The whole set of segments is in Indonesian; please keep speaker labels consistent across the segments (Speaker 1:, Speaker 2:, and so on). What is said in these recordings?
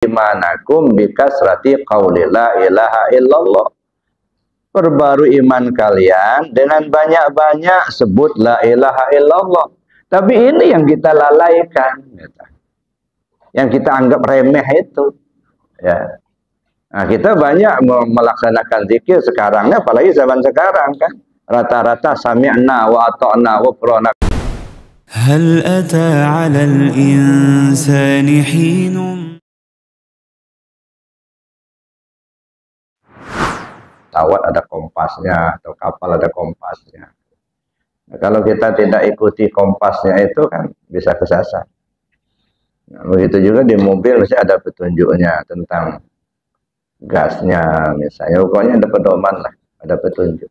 Speaker 1: imanakum bikasrati qauli la ilaha illallah. Perbarui iman kalian dengan banyak-banyak sebut la ilaha illallah. Tapi ini yang kita lalaikan, yang kita anggap remeh itu, ya. Nah, kita banyak melaksanakan zikir sekarang, apalagi zaman sekarang kan, rata-rata sami'na wa ata'na wa qurana.
Speaker 2: Hal ata 'alal insani hinun.
Speaker 1: Pesawat ada kompasnya, atau kapal ada kompasnya. Nah, kalau kita tidak ikuti kompasnya itu kan bisa kesasar. Nah, begitu juga di mobil mesti ada petunjuknya tentang gasnya misalnya, pokoknya ada pedoman lah, ada petunjuk.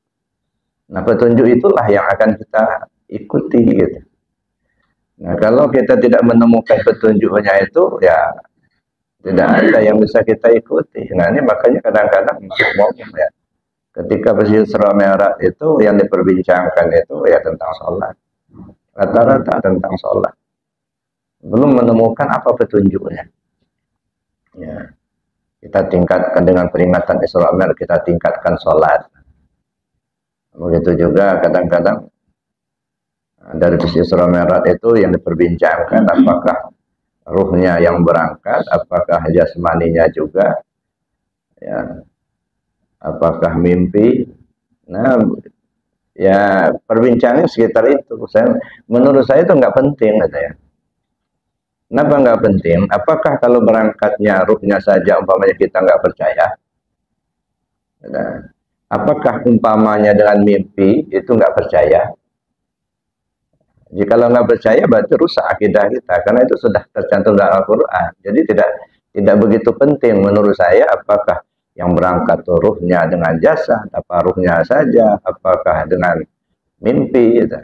Speaker 1: Nah, petunjuk itulah yang akan kita ikuti gitu. Nah, kalau kita tidak menemukan petunjuknya itu, ya tidak ada yang bisa kita ikuti. Nah, ini makanya kadang-kadang ya, ketika peristiwa Isra Mi'raj itu yang diperbincangkan itu ya tentang sholat. Rata-rata tentang sholat. Belum menemukan apa petunjuknya. Ya. Kita tingkatkan dengan peringatan Isra Mi'raj, kita tingkatkan sholat. Begitu juga kadang-kadang dari peristiwa Isra Mi'raj itu yang diperbincangkan apakah ruhnya yang berangkat, apakah jasmaninya juga, ya, apakah mimpi. Nah, ya perbincangannya sekitar itu. Menurut saya itu nggak penting, gitu ya. Kenapa nggak penting? Apakah kalau berangkatnya ruhnya saja umpamanya kita nggak percaya? Nah, apakah umpamanya dengan mimpi itu nggak percaya? Jika nggak percaya berarti rusak akidah kita, karena itu sudah tercantum dalam Al-Quran. Jadi tidak begitu penting menurut saya apakah yang berangkat ruhnya dengan jasad, apa ruhnya saja, apakah dengan mimpi. Gitu.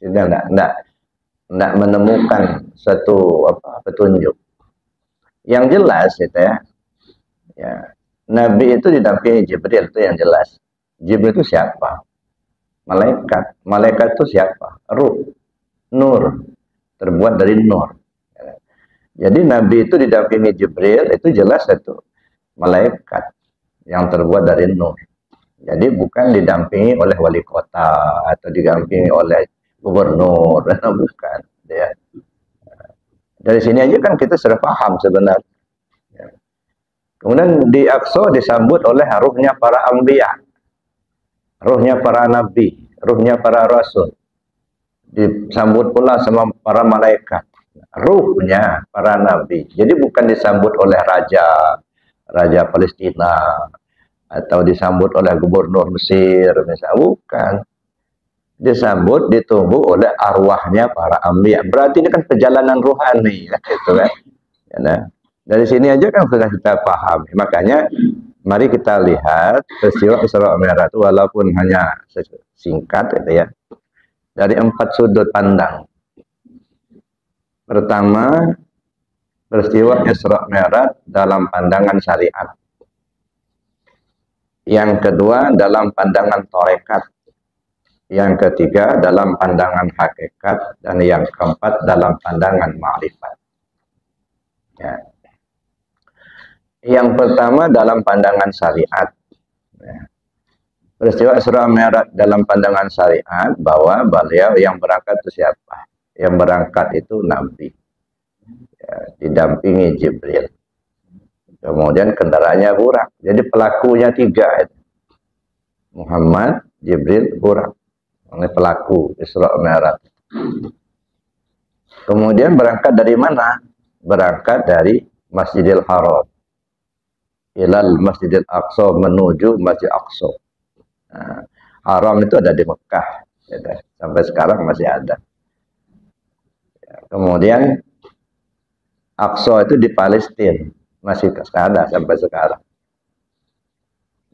Speaker 1: Tidak menemukan satu petunjuk. Yang jelas gitu ya, Nabi itu didampingi Jibril, itu yang jelas. Jibril itu siapa? Malaikat. Malaikat itu siapa? Ruh, nur, terbuat dari nur. Jadi Nabi itu didampingi Jibril, itu jelas itu malaikat yang terbuat dari nur. Jadi bukan didampingi oleh wali kota atau didampingi oleh gubernur, bukan. Ya. Dari sini aja kan kita sudah paham sebenarnya. Ya. Kemudian di Aqsa disambut oleh ruhnya para anbiya, ruhnya para nabi, ruhnya para rasul. Disambut pula sama para malaikat, ruhnya para nabi. Jadi bukan disambut oleh raja Palestina atau disambut oleh gubernur Mesir misalnya, bukan. Disambut, ditunggu oleh arwahnya para anbiya. Berarti ini kan perjalanan rohani, gitu kan. Ya, dari sini aja kan sudah kita paham. Makanya mari kita lihat peristiwa Isra Mi'raj itu walaupun hanya singkat gitu ya. Dari 4 sudut pandang. Pertama, peristiwa Isra Mi'raj dalam pandangan syariat. Yang kedua, dalam pandangan tarekat. Yang ketiga, dalam pandangan hakikat. Dan yang keempat, dalam pandangan ma'rifat. Ya. Yang pertama, dalam pandangan syariat. Ya. Peristiwa Isra Mi'raj dalam pandangan syariat, bahwa beliau yang berangkat itu siapa? Yang berangkat itu Nabi. Ya, didampingi Jibril. Kemudian kendaraannya burak. Jadi pelakunya 3. Muhammad, Jibril, burak. Ini pelaku Isra Mi'raj. Kemudian berangkat dari mana? Berangkat dari Masjidil Haram ilal Masjidil Aqsa, menuju Masjid Aqsa. Nah, Haram itu ada di Mekah, gitu. Sampai sekarang masih ada. Kemudian Aqsa itu di Palestina, masih ada sampai sekarang.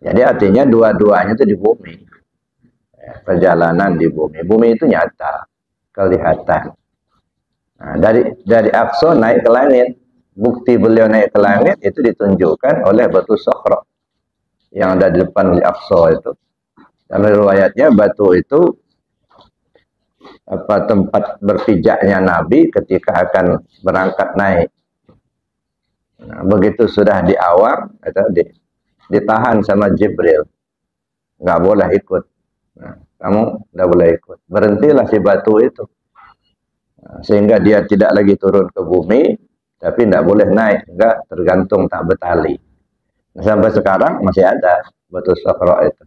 Speaker 1: Jadi artinya dua-duanya itu di bumi. Perjalanan di bumi. Bumi itu nyata, kelihatan. Nah, dari Aqsa naik ke langit. Bukti beliau naik ke langit itu ditunjukkan oleh batu Sakhra yang ada di depan di Aqsa itu. Dalam riwayatnya batu itu tempat berpijaknya Nabi ketika akan berangkat naik. Nah, begitu sudah di awam, ditahan sama Jibril, nggak boleh ikut. Nah, kamu nggak boleh ikut. Berhentilah si batu itu. Nah, sehingga dia tidak lagi turun ke bumi, tapi tidak boleh naik, enggak tergantung tak betali. Nah, sampai sekarang masih ada batu Sokro itu,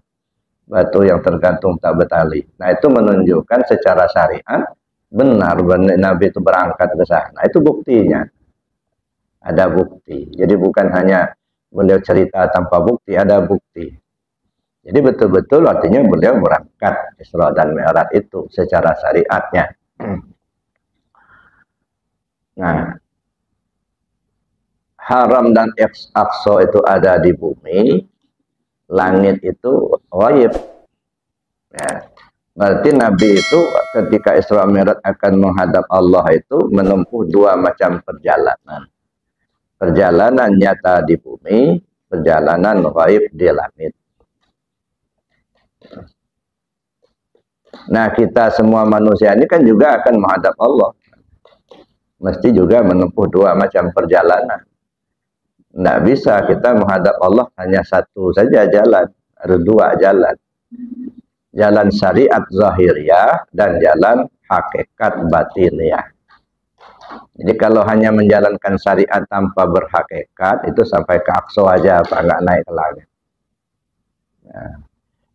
Speaker 1: batu yang tergantung tak betali. Nah, itu menunjukkan secara syariat benar Nabi itu berangkat ke sana. Itu buktinya. Ada bukti. Jadi bukan hanya beliau cerita tanpa bukti, ada bukti. Jadi betul-betul artinya beliau berangkat Isra dan Mi'raj itu secara syariatnya. Nah, haram dan aqsa itu ada di bumi, langit itu ghaib. Ya. Berarti Nabi itu ketika Isra Mi'raj akan menghadap Allah itu menempuh dua macam perjalanan. Perjalanan nyata di bumi, perjalanan ghaib di langit. Nah, kita semua manusia ini kan juga akan menghadap Allah. Mesti juga menempuh dua macam perjalanan. Tidak bisa kita menghadap Allah hanya satu saja jalan. Ada dua jalan. Jalan syariat zahiriyah dan jalan hakikat batiniyah. Jadi kalau hanya menjalankan syariat tanpa berhakikat, itu sampai ke Aqsa aja, apa nggak naik ke langit. Nah,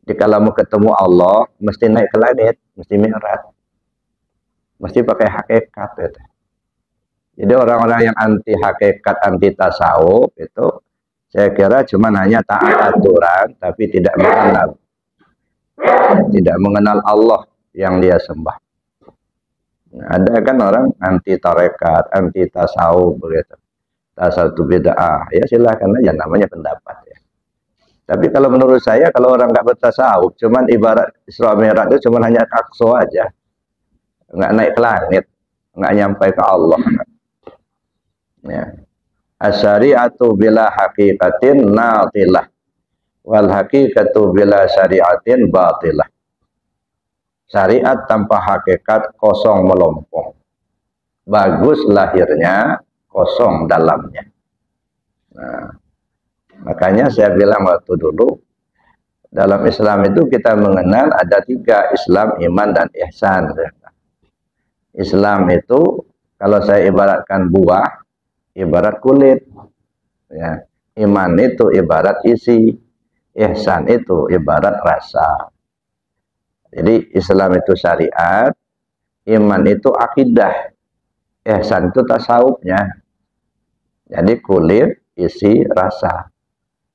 Speaker 1: jadi kalau mau ketemu Allah, mesti naik ke langit, mesti mi'raj, mesti pakai hakikat. Gitu. Jadi orang-orang yang anti hakikat, anti tasawuf itu, saya kira cuma hanya taat aturan, tapi tidak mengenal Allah yang dia sembah. Ada kan orang anti tarekat, anti tasawuf begitu. Tasawuf itu bid'ah. Ya silakan aja, namanya pendapat ya. Tapi kalau menurut saya kalau orang nggak bertasawuf, cuman ibarat Isra Mi'raj itu cuman hanya Aqsa aja. Nggak naik ke langit, nggak nyampai ke Allah. Ya. Asyari'atu bila haqiqatin natilah wal haqiqatu bila syari'atin batilah. Syariat tanpa hakikat kosong melompong. Bagus lahirnya, kosong dalamnya. Nah, makanya saya bilang waktu dulu, dalam Islam itu kita mengenal ada tiga, Islam, iman, dan ihsan. Islam itu, kalau saya ibaratkan buah, ibarat kulit. Ya. Iman itu ibarat isi, ihsan itu ibarat rasa. Jadi Islam itu syariat, iman itu akidah, ihsan itu tasawufnya. Jadi kulit, isi, rasa.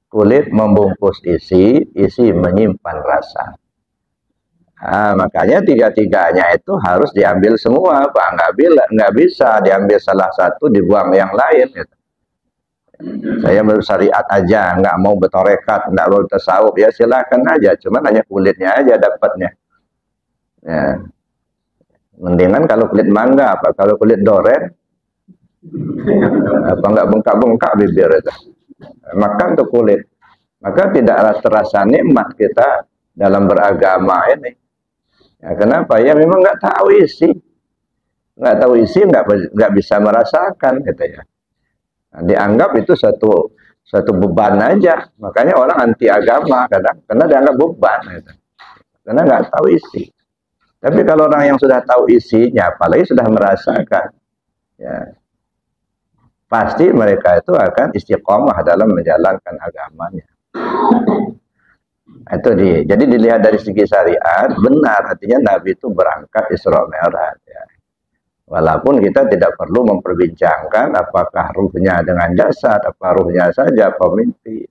Speaker 1: Kulit membungkus isi, isi menyimpan rasa. Nah, makanya tiga-tiganya itu harus diambil semua, Pak. Nggak bisa diambil salah satu, dibuang yang lain. Gitu. Saya baru syariat aja, nggak mau bertorekat, nggak mau tasawuf, ya silakan aja. Cuman hanya kulitnya aja dapatnya. Ya. Mendingan kalau kulit mangga, apa kalau kulit doren, apa nggak bengkak-bengkak bibir itu. Makan tuh kulit, maka tidak terasa nikmat kita dalam beragama ini. Ya, kenapa? Ya memang nggak tahu isi, nggak bisa merasakan, gitu ya. Nah, dianggap itu satu beban aja, makanya orang anti agama kadang, karena dianggap beban, gitu. Karena nggak tahu isi. Tapi kalau orang yang sudah tahu isinya, apalagi sudah merasakan, ya, pasti mereka itu akan istiqomah dalam menjalankan agamanya. Jadi dilihat dari segi syariat, benar artinya Nabi itu berangkat Isra Mi'raj. Ya. Walaupun kita tidak perlu memperbincangkan apakah ruhnya dengan jasad, apa ruhnya saja, pemimpi.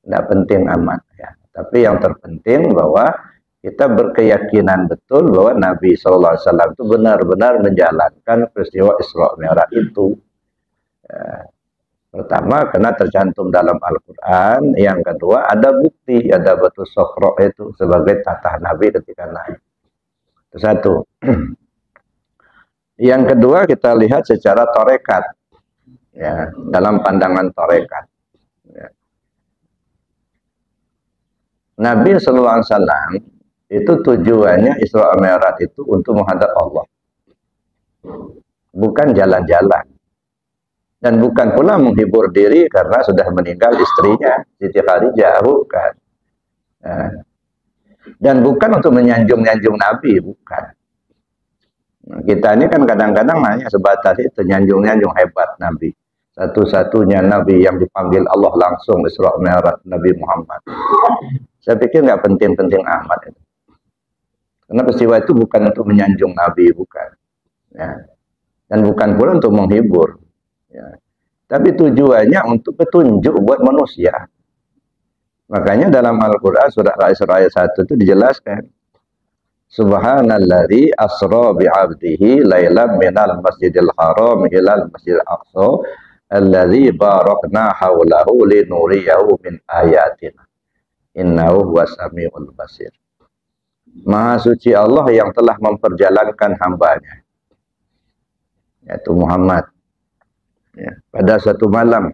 Speaker 1: Tidak penting amat. Ya. Tapi yang terpenting bahwa kita berkeyakinan betul bahwa Nabi SAW itu benar-benar menjalankan peristiwa Isra Mi'raj itu. Ya. Pertama, karena tercantum dalam Al-Quran. Yang kedua, ada bukti, ada batu Sokro itu sebagai tatah Nabi ketika naik. Itu satu. Yang kedua, kita lihat secara torekat. Ya, dalam pandangan torekat. Ya. Nabi SAW itu tujuannya Isra Mi'raj itu untuk menghadap Allah. Bukan jalan-jalan. Dan bukan pula menghibur diri karena sudah meninggal istrinya Siti Khadijah, bukan. Nah, dan bukan untuk menyanjung-nyanjung Nabi, bukan. Nah, kita ini kan kadang-kadang hanya sebatas itu, nyanjung-nyanjung hebat Nabi. Satu-satunya Nabi yang dipanggil Allah langsung Isra Mi'raj, Nabi Muhammad. Saya pikir nggak penting-penting amat itu. Karena peristiwa itu bukan untuk menyanjung Nabi, bukan. Ya. Dan bukan pula untuk menghibur. Ya. Tapi tujuannya untuk petunjuk buat manusia. Makanya dalam Al-Quran surah Al-Isra ayat 1 itu dijelaskan. Subhanalladzi asra bi'abdihi lailan minal masjidil haram ilal masjidil aqsa alladzi barakna haulahu linuriyahu min ayatina. Innahu huwas samiul basir. Maha suci Allah yang telah memperjalankan hambanya, yaitu Muhammad, ya, pada satu malam,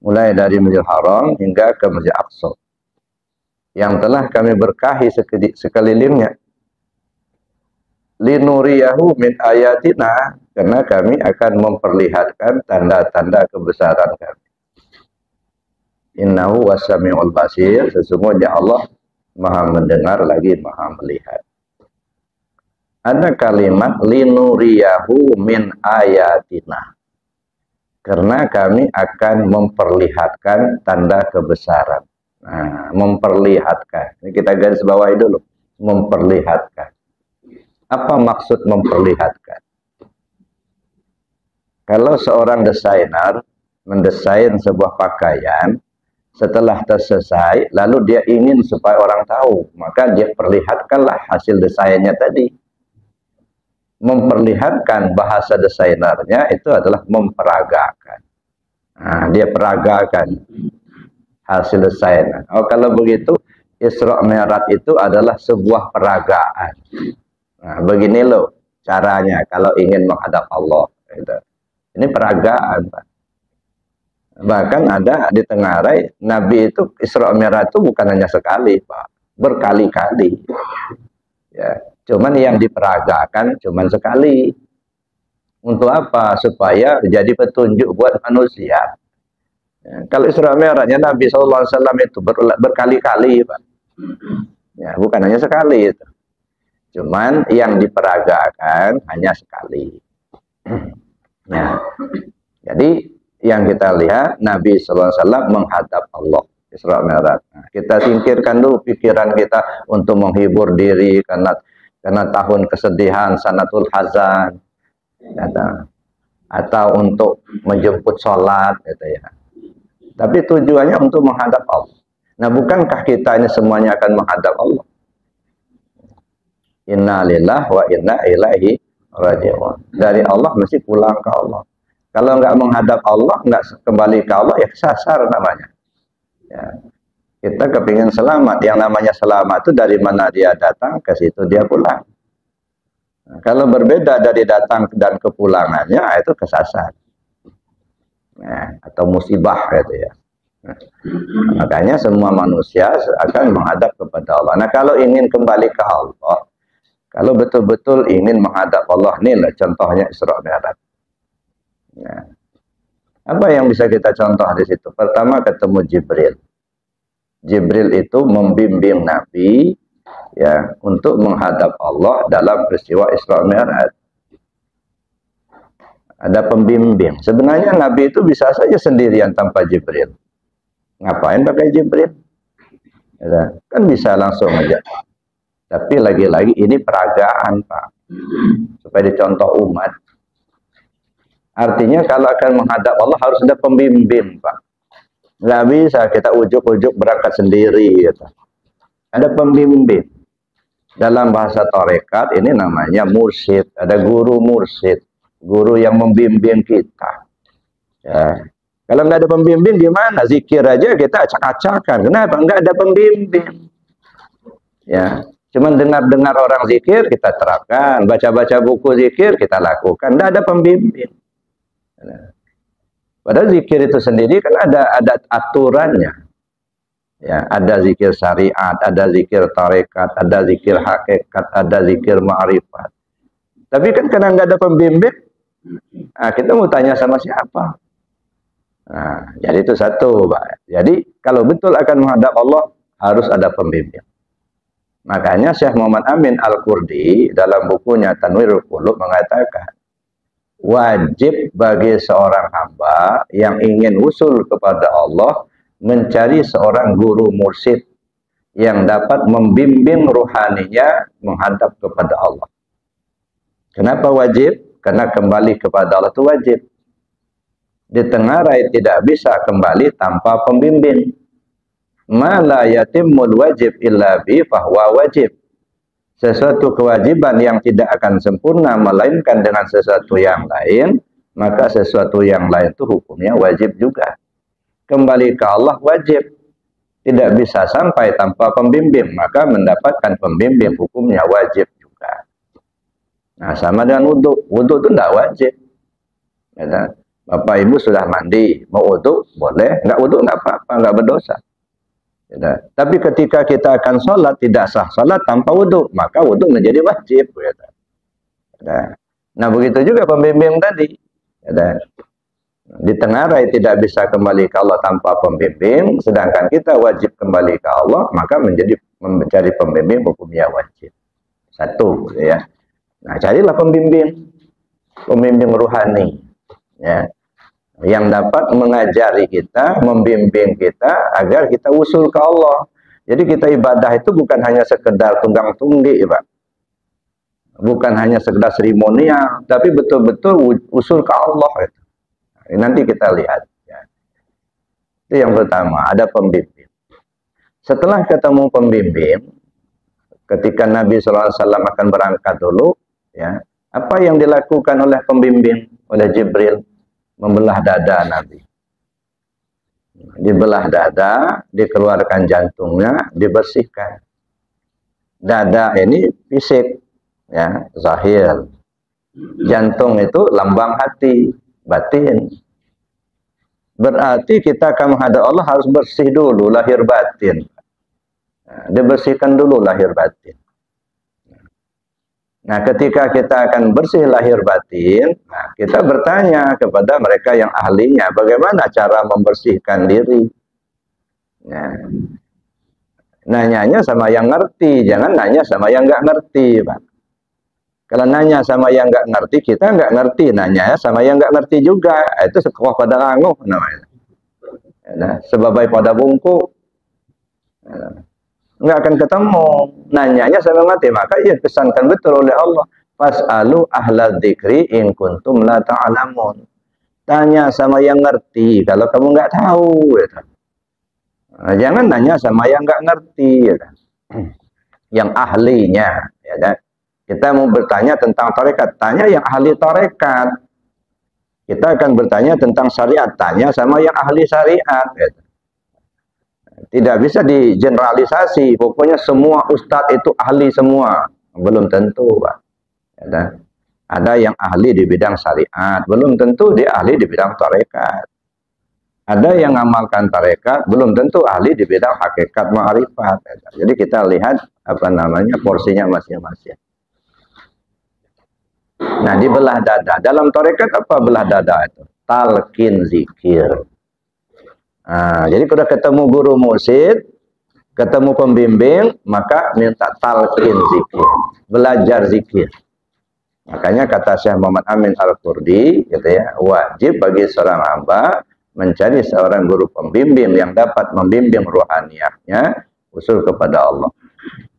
Speaker 1: mulai dari Masjidil Haram hingga ke Masjid Aqsa, yang telah kami berkahi sekelilingnya, linuriyahu min ayatina, karena kami akan memperlihatkan tanda-tanda kebesaran kami. Innahu was-sami'ul basir, sesungguhnya Allah Maha mendengar lagi Maha melihat. Ada kalimat linuriyahu min ayatina, karena kami akan memperlihatkan tanda kebesaran. Nah, memperlihatkan. Ini kita garis bawahi dulu. Memperlihatkan. Apa maksud memperlihatkan? Kalau seorang desainer mendesain sebuah pakaian, setelah terselesai, lalu dia ingin supaya orang tahu, maka dia perlihatkanlah hasil desainnya tadi. Memperlihatkan bahasa desainernya itu adalah memperagakan. Nah, dia peragakan hasil desainnya. Oh, kalau begitu, Isra Mi'raj itu adalah sebuah peragaan. Nah, begini loh caranya kalau ingin menghadap Allah. Ini peragaan, Pak. Bahkan ada di Tenggarai, Nabi itu Isra Mi'raj itu bukan hanya sekali, Pak, berkali-kali. Ya, cuman yang diperagakan cuman sekali. Untuk apa? Supaya jadi petunjuk buat manusia. Ya, kalau Isra Mi'rajnya Nabi SAW itu berkali-kali, Pak. Ya, bukan hanya sekali itu. Cuman yang diperagakan hanya sekali. Ya. Jadi yang kita lihat Nabi SAW menghadap Allah Isra Mi'raj. Nah, kita singkirkan dulu pikiran kita untuk menghibur diri karena tahun kesedihan sanatul hazan, atau untuk menjemput sholat, gitu ya. Tapi tujuannya untuk menghadap Allah. Nah, bukankah kita ini semuanya akan menghadap Allah? Inna lillahi wa inna ilaihi raji'un. Dari Allah mesti pulang ke Allah. Kalau nggak menghadap Allah, nggak kembali ke Allah, ya kesasar namanya. Ya. Kita kepingin selamat. Yang namanya selamat itu dari mana dia datang, ke situ dia pulang. Nah, kalau berbeda dari datang dan kepulangannya, itu kesasar. Nah, atau musibah gitu ya. Nah, makanya semua manusia akan menghadap kepada Allah. Nah, kalau ingin kembali ke Allah, kalau betul-betul ingin menghadap Allah, inilah contohnya Isra Mi'raj. Ya. Apa yang bisa kita contoh di situ? Pertama, ketemu Jibril. Jibril itu membimbing Nabi, ya, untuk menghadap Allah dalam peristiwa Isra Mi'raj. Ada pembimbing. Sebenarnya Nabi itu bisa saja sendirian tanpa Jibril. Ngapain pakai Jibril? Ya, kan bisa langsung aja. Tapi lagi-lagi ini peragaan, Pak, supaya dicontoh umat. Artinya kalau akan menghadap Allah harus ada pembimbing, Pak. Nggak bisa kita ujuk-ujuk berangkat sendiri, gitu. Ada pembimbing. Dalam bahasa tarekat ini namanya mursyid. Ada guru mursyid, guru yang membimbing kita. Ya. Kalau nggak ada pembimbing gimana? Zikir aja kita acak-acakan. Kenapa? Nggak ada pembimbing. Ya. Cuman dengar-dengar orang zikir kita terapkan, baca-baca buku zikir kita lakukan. Nggak ada pembimbing. Padahal zikir itu sendiri kan ada aturannya. Ya, ada zikir syariat, ada zikir tarekat, ada zikir hakikat, ada zikir ma'rifat. Tapi kan karena nggak ada pembimbing, Nah, kita mau tanya sama siapa? Nah, jadi itu satu, Pak. Jadi kalau betul akan menghadap Allah harus ada pembimbing. Makanya Syekh Muhammad Amin Al-Qurdi dalam bukunya Tanwirul Qulub mengatakan, wajib bagi seorang hamba yang ingin usul kepada Allah mencari seorang guru mursyid yang dapat membimbing ruhaninya menghadap kepada Allah. Kenapa wajib? Karena kembali kepada Allah itu wajib. Ditengarai tidak bisa kembali tanpa pembimbing. Ma la yatimul wajib illa bi fahuwa wajib. Sesuatu kewajiban yang tidak akan sempurna melainkan dengan sesuatu yang lain, maka sesuatu yang lain itu hukumnya wajib juga. Kembali ke Allah wajib, tidak bisa sampai tanpa pembimbing, maka mendapatkan pembimbing hukumnya wajib juga. Nah, sama dengan wudhu. Wudhu itu tidak wajib. Ya, Bapak Ibu sudah mandi, mau wudhu boleh, nggak wudhu nggak apa-apa, nggak berdosa. Ya, tapi ketika kita akan sholat, tidak sah sholat tanpa wudhu, maka wudhu menjadi wajib. Ya. Nah, begitu juga pembimbing tadi. Ya, ditengarai tidak bisa kembali ke Allah tanpa pembimbing, sedangkan kita wajib kembali ke Allah, maka mencari pembimbing hukumnya wajib. Satu, ya. Nah, carilah pembimbing ruhani, ya, yang dapat mengajari kita, membimbing kita agar kita usul ke Allah. Jadi kita ibadah itu bukan hanya sekedar tunggang tunggi, Pak. Bukan hanya sekedar seremonial, tapi betul-betul usul ke Allah. Nanti kita lihat. Ya. Itu yang pertama, ada pembimbing. Setelah ketemu pembimbing, ketika Nabi SAW akan berangkat dulu, ya, apa yang dilakukan oleh pembimbing, oleh Jibril? Membelah dada Nabi. Dibelah dada, dikeluarkan jantungnya, dibersihkan. Dada ini fisik, ya, zahir. Jantung itu lambang hati, batin. Berarti kita akan menghadap Allah harus bersih dulu lahir batin. Nah, dibersihkan dulu lahir batin. Nah, ketika kita akan bersih lahir batin, nah, kita bertanya kepada mereka yang ahlinya, bagaimana cara membersihkan diri. Nah, nanyanya sama yang ngerti, jangan nanya sama yang nggak ngerti, Pak. Kalau nanya sama yang nggak ngerti, kita nggak ngerti, nanya sama yang nggak ngerti juga, itu sekolah pada ranguh namanya. Nah, sebabai pada bungkuk. Nah, nggak akan ketemu, nanyanya sama mati. Maka ia pesankan betul oleh Allah, fas'alu ahla dzikri in kuntum la ta'lamun. Tanya sama yang ngerti kalau kamu nggak tahu, gitu. Nah, jangan nanya sama yang nggak ngerti, gitu. Yang ahlinya, ya kan? Kita mau bertanya tentang tarekat, tanya yang ahli tarekat. Kita akan bertanya tentang syariat, tanya sama yang ahli syariat, gitu. Tidak bisa digeneralisasi, pokoknya semua ustadz itu ahli semua. Belum tentu, Pak. Ada yang ahli di bidang syariat, belum tentu dia ahli di bidang tarekat. Ada yang ngamalkan tarekat, belum tentu ahli di bidang hakikat ma'rifat. Jadi kita lihat apa namanya porsinya masing-masing. Nah, di belah dada. Dalam tarekat apa belah dada itu? Talqin zikir. Nah, jadi kalau ketemu guru mursyid, ketemu pembimbing, maka minta talqin zikir, belajar zikir. Makanya kata Syekh Muhammad Amin Al-Qurdi, gitu ya, wajib bagi seorang hamba mencari seorang guru pembimbing yang dapat membimbing ruhaniyahnya usul kepada Allah.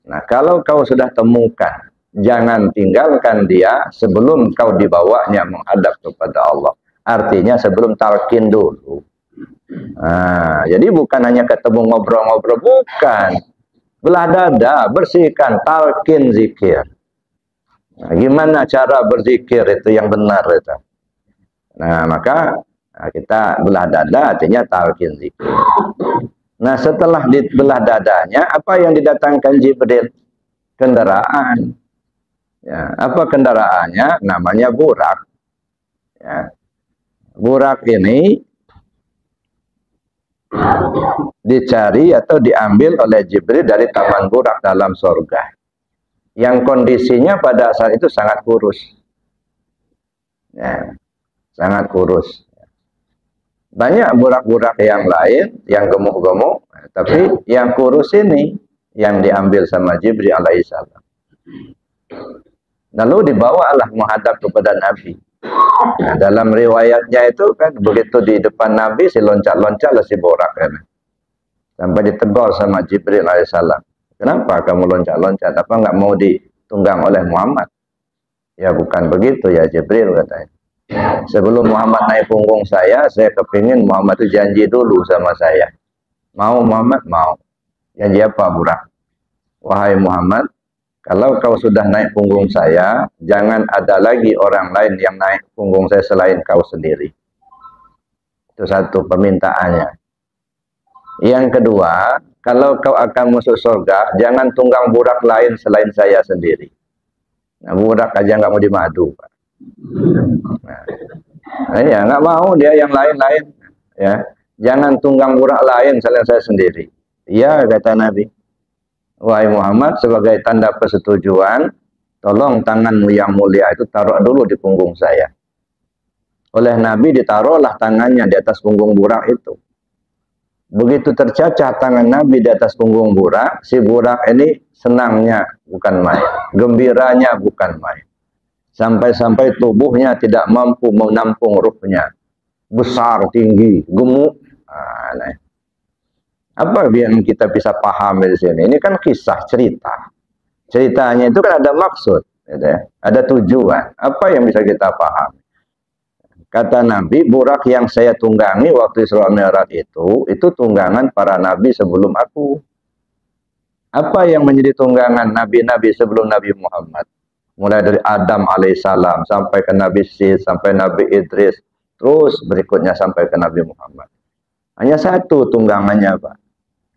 Speaker 1: Nah, kalau kau sudah temukan, jangan tinggalkan dia sebelum kau dibawanya menghadap kepada Allah. Artinya sebelum talqin dulu. Nah, jadi bukan hanya ketemu ngobrol-ngobrol, bukan. Belah dada, bersihkan, talqin zikir. Nah, gimana cara berzikir itu yang benar itu? Nah, maka kita belah dada artinya talqin zikir. Nah, setelah dibelah dadanya, apa yang didatangkan Jibril? Kendaraan. Ya, apa kendaraannya? Namanya burak. Ya. Burak ini dicari atau diambil oleh Jibril dari taman burak dalam surga, yang kondisinya pada saat itu sangat kurus. Ya, sangat kurus. Banyak burak-burak yang lain yang gemuk-gemuk, tapi yang kurus ini yang diambil sama Jibril alaihissalam. Lalu dibawalah menghadap kepada Nabi. Nah, dalam riwayatnya itu kan begitu di depan Nabi si loncat-loncatlah si burak kan. Sampai ditegur sama Jibril alaihissalam. Kenapa kamu loncat-loncat? Apa nggak mau ditunggang oleh Muhammad? Ya bukan begitu ya Jibril katanya. Sebelum Muhammad naik punggung saya kepingin Muhammad itu janji dulu sama saya. Mau Muhammad? Mau. Janji apa burak? Wahai Muhammad, kalau kau sudah naik punggung saya, jangan ada lagi orang lain yang naik punggung saya selain kau sendiri. Itu satu permintaannya. Yang kedua, kalau kau akan masuk surga, jangan tunggang burak lain selain saya sendiri. Nah, burak aja nggak mau dimadu, Pak. Nah, ya nggak mau dia yang lain-lain. Ya, jangan tunggang burak lain selain saya sendiri. Iya kata Nabi. Wahai Muhammad, sebagai tanda persetujuan, tolong tanganmu yang mulia itu taruh dulu di punggung saya. Oleh Nabi ditaruhlah tangannya di atas punggung burak itu. Begitu tercacah tangan Nabi di atas punggung burak, si burak ini senangnya bukan main, gembiranya bukan main. Sampai-sampai tubuhnya tidak mampu menampung ruhnya. Besar, tinggi, gemuk. Nah, apa yang kita bisa paham di sini? Ini kan kisah cerita. Ceritanya itu kan ada maksud, gitu ya. Ada tujuan. Apa yang bisa kita paham? Kata Nabi, burak yang saya tunggangi waktu Isra Mi'raj itu tunggangan para nabi sebelum aku. Apa yang menjadi tunggangan nabi-nabi sebelum Nabi Muhammad? Mulai dari Adam alaihissalam sampai ke Nabi Syed, sampai Nabi Idris, terus berikutnya sampai ke Nabi Muhammad. Hanya satu tunggangannya, Pak.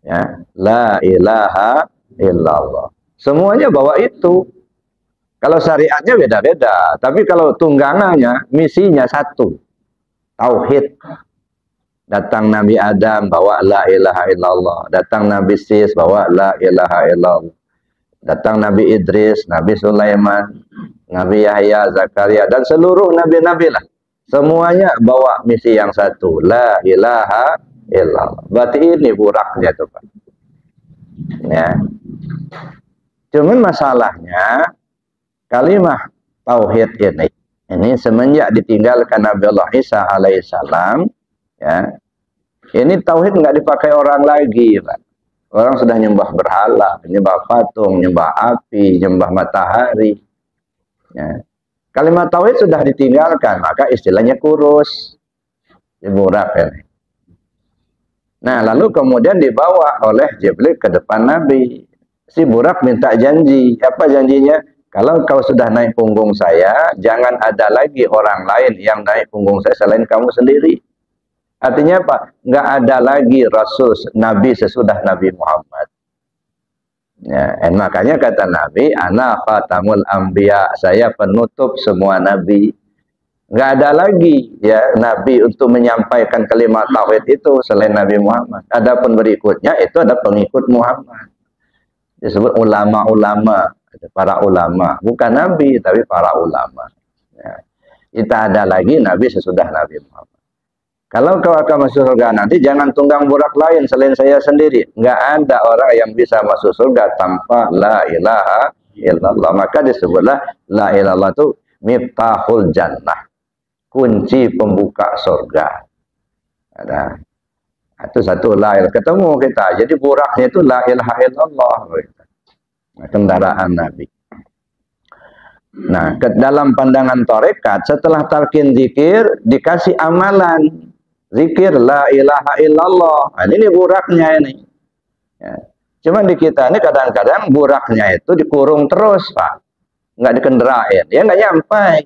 Speaker 1: Ya, la ilaha illallah. Semuanya bawa itu. Kalau syariatnya beda-beda, tapi kalau tunggangannya, misinya satu. Tauhid. Datang Nabi Adam bawa la ilaha illallah. Datang Nabi Syed bawa la ilaha illallah. Datang Nabi Idris, Nabi Sulaiman, Nabi Yahya, Zakaria, dan seluruh nabi-nabi lah. Semuanya bawa misi yang satu. La ilaha illallah. Berarti ini buraknya tuh Pak. Ya. Cuman masalahnya, kalimah tauhid ini semenjak ditinggalkan Nabi Allah Isa alaihissalam, ya, ini tauhid nggak dipakai orang lagi Pak. Orang sudah nyembah berhala, nyembah patung, nyembah api, nyembah matahari. Ya. Kalimat tauhid sudah ditinggalkan, maka istilahnya kurus. Burak ini. Nah, lalu kemudian dibawa oleh Jibril ke depan Nabi. Si burak minta janji. Apa janjinya? Kalau kau sudah naik punggung saya, jangan ada lagi orang lain yang naik punggung saya selain kamu sendiri. Artinya apa? Nggak ada lagi Rasul, Nabi sesudah Nabi Muhammad. Ya, makanya kata Nabi, ana khatamul anbiya, saya penutup semua Nabi. Nggak ada lagi ya Nabi untuk menyampaikan kalimat tauhid itu selain Nabi Muhammad. Adapun berikutnya itu ada pengikut Muhammad. Disebut ulama-ulama, para ulama. Bukan Nabi, tapi para ulama. Ya. Kita ada lagi Nabi sesudah Nabi Muhammad. Kalau kau akan masuk surga nanti, jangan tunggang burak lain selain saya sendiri. Nggak ada orang yang bisa masuk surga tanpa la ilaha illallah. Maka disebutlah la ilallah itu miftahul jannah. Kunci pembuka surga. Ada. Itu satu la ilaha. Ketemu kita. Jadi buraknya itu la ilaha illallah. Kendaraan Nabi. Nah, dalam pandangan tarekat, setelah talqin zikir, dikasih amalan. Zikir la ilaha illallah. Nah, ini buraknya ini. Ya. Cuman di kita ini kadang-kadang buraknya itu dikurung terus, Pak. Nggak dikenderain. Ya nggak nyampai.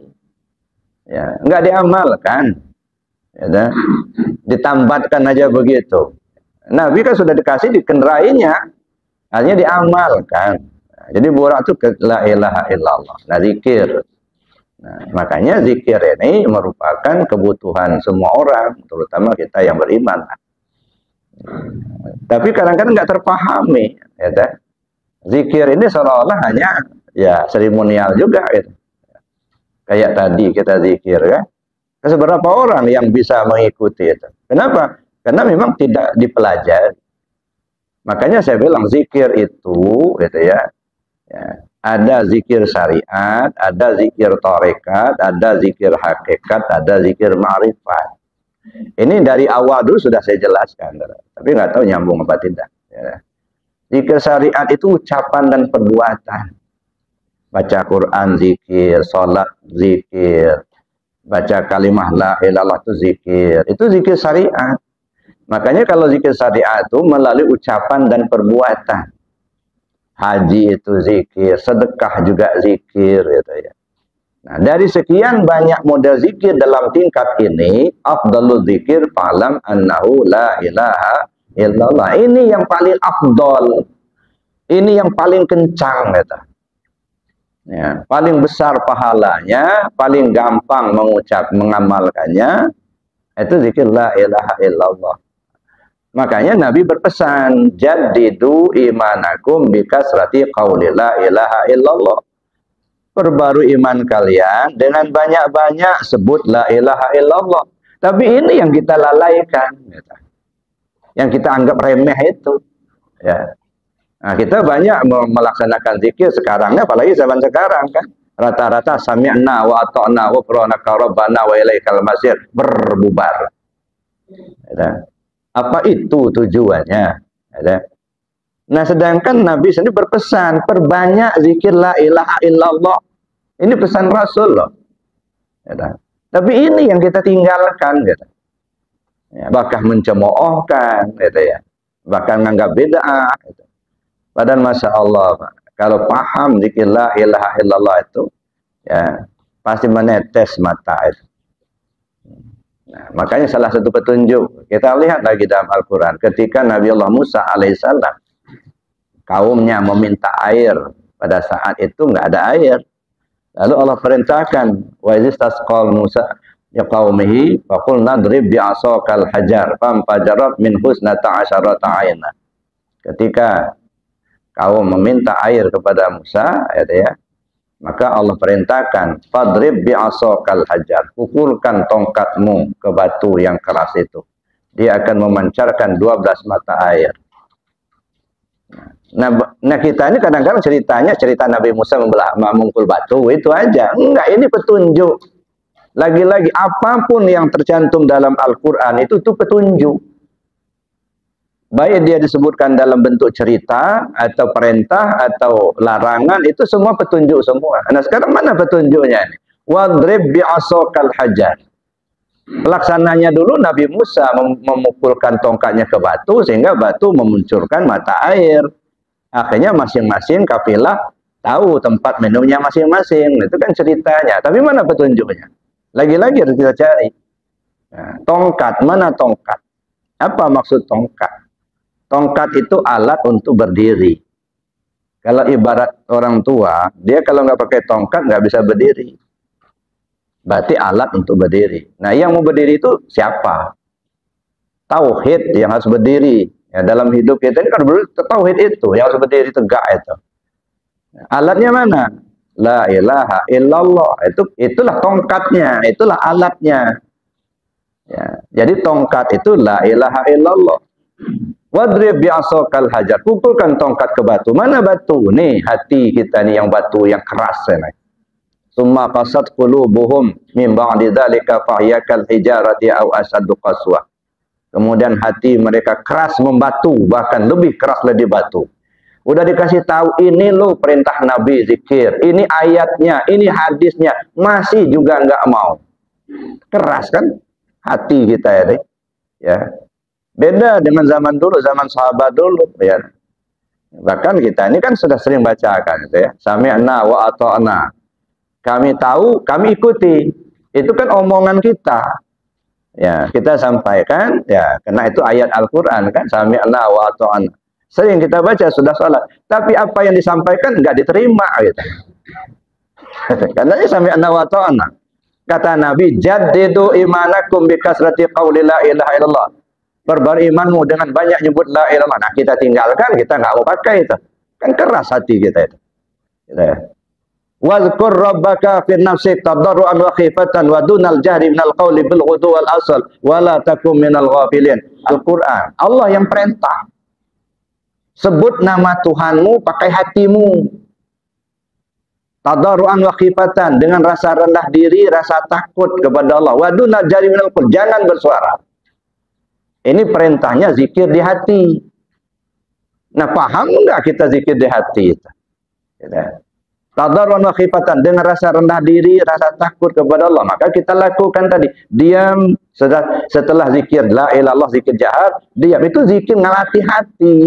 Speaker 1: Ya, nggak diamalkan. Ya, ditambatkan aja begitu. Nabi kan sudah dikasih dikenderainya. Artinya diamalkan. Nah, jadi burak itu la ilaha illallah. Nah, zikir. Nah, makanya zikir ini merupakan kebutuhan semua orang, terutama kita yang beriman. Tapi kadang-kadang nggak terpahami, ya kan? Zikir ini seolah-olah hanya ya seremonial juga, gitu. Kayak tadi kita zikir kan. Seberapa orang yang bisa mengikuti itu? Kenapa? Karena memang tidak dipelajari. Makanya saya bilang zikir itu, gitu ya, ada zikir syariat, ada zikir tarekat, ada zikir hakikat, ada zikir ma'rifat. Ini dari awal dulu sudah saya jelaskan, tapi nggak tahu nyambung apa tidak. Ya. Zikir syariat itu ucapan dan perbuatan. Baca Quran zikir, sholat zikir, baca kalimah la ilaha illallah itu zikir. Itu zikir syariat. Makanya kalau zikir syariat itu melalui ucapan dan perbuatan. Haji itu zikir, sedekah juga zikir, gitu ya. Nah, dari sekian banyak model zikir dalam tingkat ini, afdalul zikir fa'lam annahu la ilaha illallah. Ini yang paling afdal. Ini yang paling kencang, gitu. Ya, paling besar pahalanya, paling gampang mengamalkannya, itu zikir la ilaha illallah. Makanya Nabi berpesan, jaddidu imanakum bikasrati qauli la ilaha illallah. Perbarui iman kalian dengan banyak-banyak sebut la ilaha illallah. Tapi ini yang kita lalaikan, yang kita anggap remeh itu. Ya. Nah, kita banyak melaksanakan zikir sekarangnya, apalagi zaman sekarang kan. Rata-rata sami'na wa ata'na wa ghufranaka rabbana wa ilaikal masir, berbubar. Ya. Apa itu tujuannya? Nah, sedangkan Nabi sendiri berpesan, perbanyak zikir la ilaha illallah. Ini pesan Rasul loh. Tapi ini yang kita tinggalkan, gitu. Ya, bahkan mencemoohkan, gitu ya. Bahkan menganggap bid'ah. Gitu. Padahal Masya Allah, kalau paham zikir la ilaha illallah itu, ya pasti menetes mata itu. Nah, makanya salah satu petunjuk, kita lihat lagi dalam Al-Quran, ketika Nabi Allah Musa alaihissalam, kaumnya meminta air, pada saat itu nggak ada air. Lalu Allah perintahkan, wa izistasqal Musa ya qaumihi, faqul nadrib bi'asokal hajar, fampajarat min husnata asyarata aina. Ketika kaum meminta air kepada Musa, ya, maka Allah perintahkan, fadrib bi'asokal hajar, pukulkan tongkatmu ke batu yang keras itu. Dia akan memancarkan 12 mata air. Nah kita ini kadang-kadang cerita Nabi Musa memukul batu, itu aja. Enggak, ini petunjuk. Lagi-lagi apapun yang tercantum dalam Al-Quran itu petunjuk. Baik dia disebutkan dalam bentuk cerita, atau perintah, atau larangan, itu semua petunjuk semua. Nah sekarang mana petunjuknya? Wadrib bi'asokal hajar. Pelaksananya dulu Nabi Musa memukulkan tongkatnya ke batu, sehingga batu memunculkan mata air. Akhirnya masing-masing kafilah tahu tempat minumnya masing-masing. Itu kan ceritanya. Tapi mana petunjuknya? Lagi-lagi harus kita cari. Nah, tongkat, mana tongkat? Apa maksud tongkat? Tongkat itu alat untuk berdiri. Kalau ibarat orang tua, dia kalau nggak pakai tongkat nggak bisa berdiri. Berarti alat untuk berdiri. Nah, yang mau berdiri itu siapa? Tauhid yang harus berdiri. Ya, dalam hidup kita ini kan tauhid itu yang harus berdiri tegak itu. Alatnya mana? La ilaha illallah. Itulah tongkatnya, itulah alatnya. Ya, jadi tongkat itu la ilaha illallah. Wadrib bi'asokal hajar, pukulkan tongkat ke batu. Mana batu? Nih hati kita nih yang batu yang keras ini. Summa qasat qulubuhum min ba'di dzalika fahyakal hijarati aw asaddu qaswa. Kemudian hati mereka keras membatu, bahkan lebih keras dari batu. Udah dikasih tahu ini loh perintah Nabi zikir, ini ayatnya, ini hadisnya, masih juga nggak mau. Keras kan hati kita ini. Ya. Beda dengan zaman dulu, zaman sahabat dulu, ya. Bahkan kita ini kan sudah sering bacakan, gitu ya. Sami'na wa ata'na. Kami tahu, kami ikuti. Itu kan omongan kita. Ya, kita sampaikan, ya, karena itu ayat Al-Quran kan, sami'na wa ata'na. Sering kita baca, sudah salat. Tapi apa yang disampaikan nggak diterima, gitu. Karena sami'na wa ata'na. Kata Nabi, jaddidu imanakum bikasrati qauli la ilaha illallah. Perbarui imanmu dengan banyak nyebut la ilaha illallah. Nah, kita tinggalkan, kita nggak mau pakai itu. Kan keras hati kita itu. Gitu ya. Wazkur rabbaka fi nafsik tadarruan wa khifatan wa dunal jahri minal qawli bil ghudu wal asal wa la takum minal ghafilin. Al-Quran, Allah yang perintah. Sebut nama Tuhanmu pakai hatimu. Tadarruan wa khifatan, dengan rasa rendah diri, rasa takut kepada Allah. Wa dunal jahri minal qawli, jangan bersuara. Ini perintahnya zikir di hati. Nah, paham enggak kita zikir di hati itu? Tadarruan wa khifatan, dengan rasa rendah diri, rasa takut kepada Allah. Maka kita lakukan tadi, diam setelah zikir la ilaha illallah, zikir jahar, diam. Itu zikir ngelatih hati.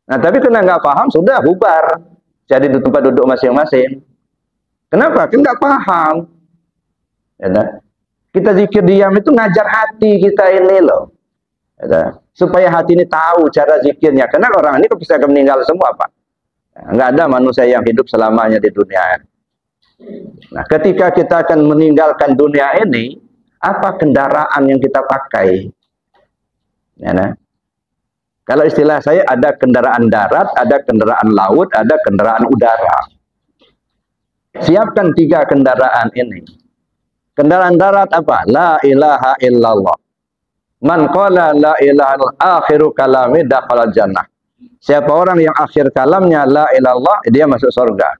Speaker 1: Nah, tapi kena nggak paham, sudah bubar. Jadi di tempat duduk masing-masing. Kenapa? Kan nggak paham. Ya, kita zikir diam itu ngajar hati kita ini loh. Ya, supaya hati ini tahu cara zikirnya. Karena orang ini bisa meninggal semua, Pak. Nggak ada manusia yang hidup selamanya di dunia. Nah, ketika kita akan meninggalkan dunia ini, apa kendaraan yang kita pakai? Ya, nah. Kalau istilah saya, ada kendaraan darat, ada kendaraan laut, ada kendaraan udara. Siapkan 3 kendaraan ini. Kendaraan darat apa? La ilaha illallah. Man qala la ilaha illallah akhiru kalami dakhala jannah. Siapa orang yang akhir kalamnya la ilallah, dia masuk surga.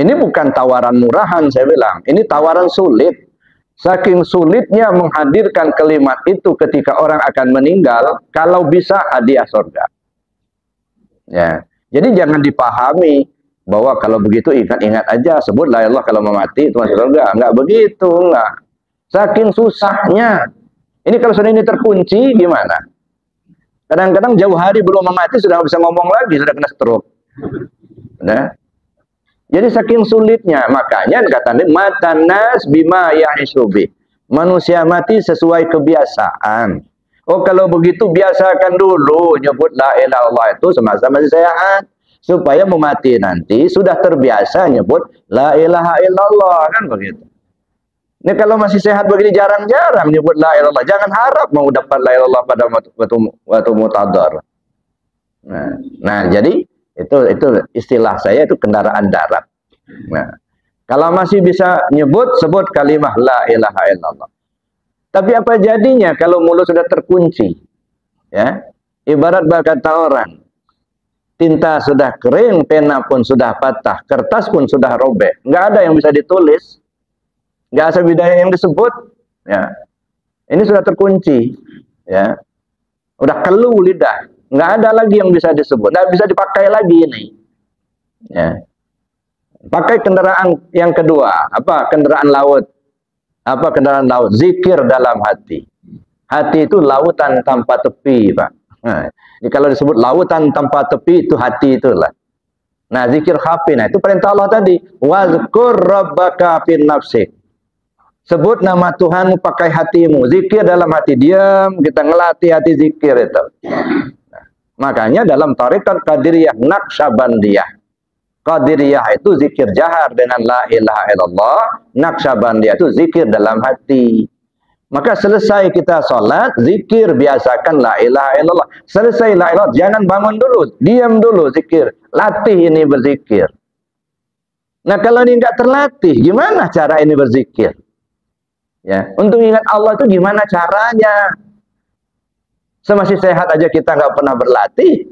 Speaker 1: Ini bukan tawaran murahan, saya bilang. Ini tawaran sulit. Saking sulitnya menghadirkan kalimat itu ketika orang akan meninggal, kalau bisa hadiah surga. Ya. Jadi jangan dipahami bahwa kalau begitu ingat-ingat aja, sebut la ilallah kalau mau mati itu masuk surga. Enggak begitu, enggak. Saking susahnya. Ini kalau sudah ini terkunci, gimana? Kadang-kadang jauh hari belum mati sudah nggak bisa ngomong lagi, sudah kena stroke. Nah, jadi saking sulitnya, makanya kata Nabi, matanas bima ya'isubi. Manusia mati sesuai kebiasaan. Oh, kalau begitu biasakan dulu nyebut la ilaha illallah itu semasa masih sehat, supaya memati nanti sudah terbiasa nyebut la ilaha illallah, kan begitu. Ini kalau masih sehat begini jarang-jarang nyebut la ilaha illallah. Jangan harap mau dapat la ilaha illallah pada waktu mutadar. Nah, jadi itu istilah saya itu kendaraan darat. Nah, kalau masih bisa nyebut, sebut kalimah la ilaha illallah. Tapi apa jadinya kalau mulut sudah terkunci? Ya, ibarat berkata orang, tinta sudah kering, pena pun sudah patah, kertas pun sudah robek, nggak ada yang bisa ditulis. Nggak ada bidaya yang disebut, ya. Ini sudah terkunci, ya. Udah keluh lidah, nggak ada lagi yang bisa disebut, nggak bisa dipakai lagi ini, ya. Pakai kendaraan yang kedua, apa? Kendaraan laut, apa kendaraan laut? Zikir dalam hati. Hati itu lautan tanpa tepi, Pak. Nah, jadi kalau disebut lautan tanpa tepi itu hati itulah. Nah, zikir khafi, nah itu perintah Allah tadi. Wazkur rabbaka fin nafsik. Sebut nama Tuhanmu pakai hatimu. Zikir dalam hati. Diam, kita ngelatih hati zikir itu. Nah, makanya dalam tarekat Qadiriyah Naqsyabandiyah. Qadiriyah itu zikir jahar dengan la ilaha illallah. Naqsyabandiyah itu zikir dalam hati. Maka selesai kita sholat, zikir, biasakan la ilaha illallah. Selesai la ilaha, jangan bangun dulu. Diam dulu, zikir. Latih ini berzikir. Nah, kalau ini enggak terlatih, gimana cara ini berzikir? Ya, untuk ingat Allah itu gimana caranya? Semasih sehat aja kita nggak pernah berlatih.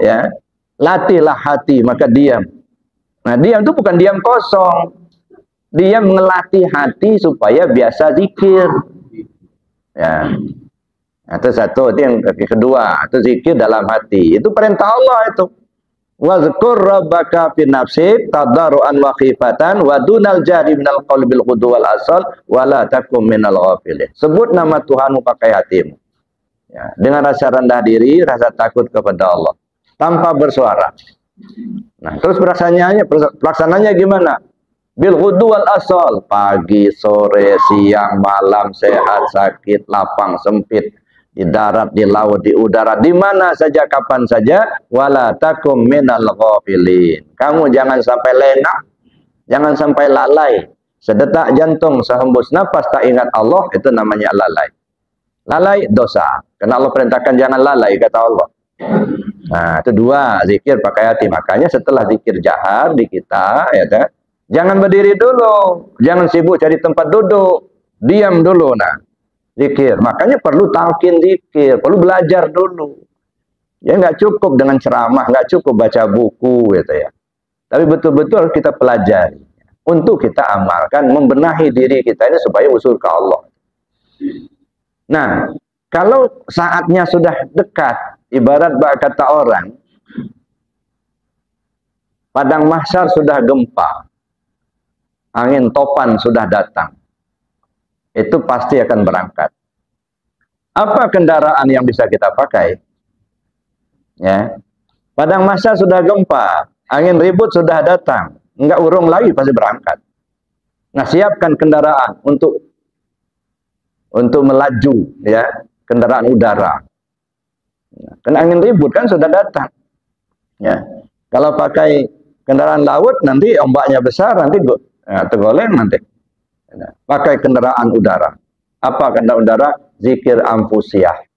Speaker 1: Ya, latihlah hati, maka diam. Nah, diam itu bukan diam kosong. Diam ngelatih hati supaya biasa zikir. Ya, itu satu. Itu yang kedua, itu zikir dalam hati. Itu perintah Allah itu. Wazkur rabbaka fi nafsik tadarruan wa khifatan wa dunal jahri minal qawli bil ghudu wal asal wa la takum minal ghafilin. Sebut nama Tuhanmu pakai hatimu. Ya, dengan rasa rendah diri, rasa takut kepada Allah, tanpa bersuara. Nah, terus pelaksananya gimana? Bil ghudu wal asal, pagi, sore, siang, malam, sehat, sakit, lapang, sempit, di darat, di laut, di udara, di mana saja, kapan saja, wala takum minal ghafilin. Kamu jangan sampai lengah, jangan sampai lalai. Sedetak jantung, sehembus napas tak ingat Allah, itu namanya lalai. Lalai dosa. Karena Allah perintahkan jangan lalai, kata Allah. Nah, itu dua, zikir pakai hati. Makanya setelah zikir jahar di kita, ya kan, jangan berdiri dulu, jangan sibuk cari tempat duduk, diam dulu. Nah, zikir. Makanya perlu talqin zikir, perlu belajar dulu. Ya nggak cukup dengan ceramah, nggak cukup baca buku, gitu ya. Tapi betul-betul kita pelajari untuk kita amalkan, membenahi diri kita ini supaya usul ke Allah. Nah, kalau saatnya sudah dekat, ibarat kata orang, padang mahsyar sudah gempa, angin topan sudah datang, itu pasti akan berangkat. Apa kendaraan yang bisa kita pakai? Ya, padang mahsyar sudah gempa, angin ribut sudah datang, enggak urung lagi pasti berangkat. Nah, siapkan kendaraan untuk melaju, ya, kendaraan udara. Karena angin ribut kan sudah datang. Ya, kalau pakai kendaraan laut nanti ombaknya besar, nanti tergoleng nanti. Pakai kendaraan udara. Apa kendaraan udara? Zikir anfusiyah.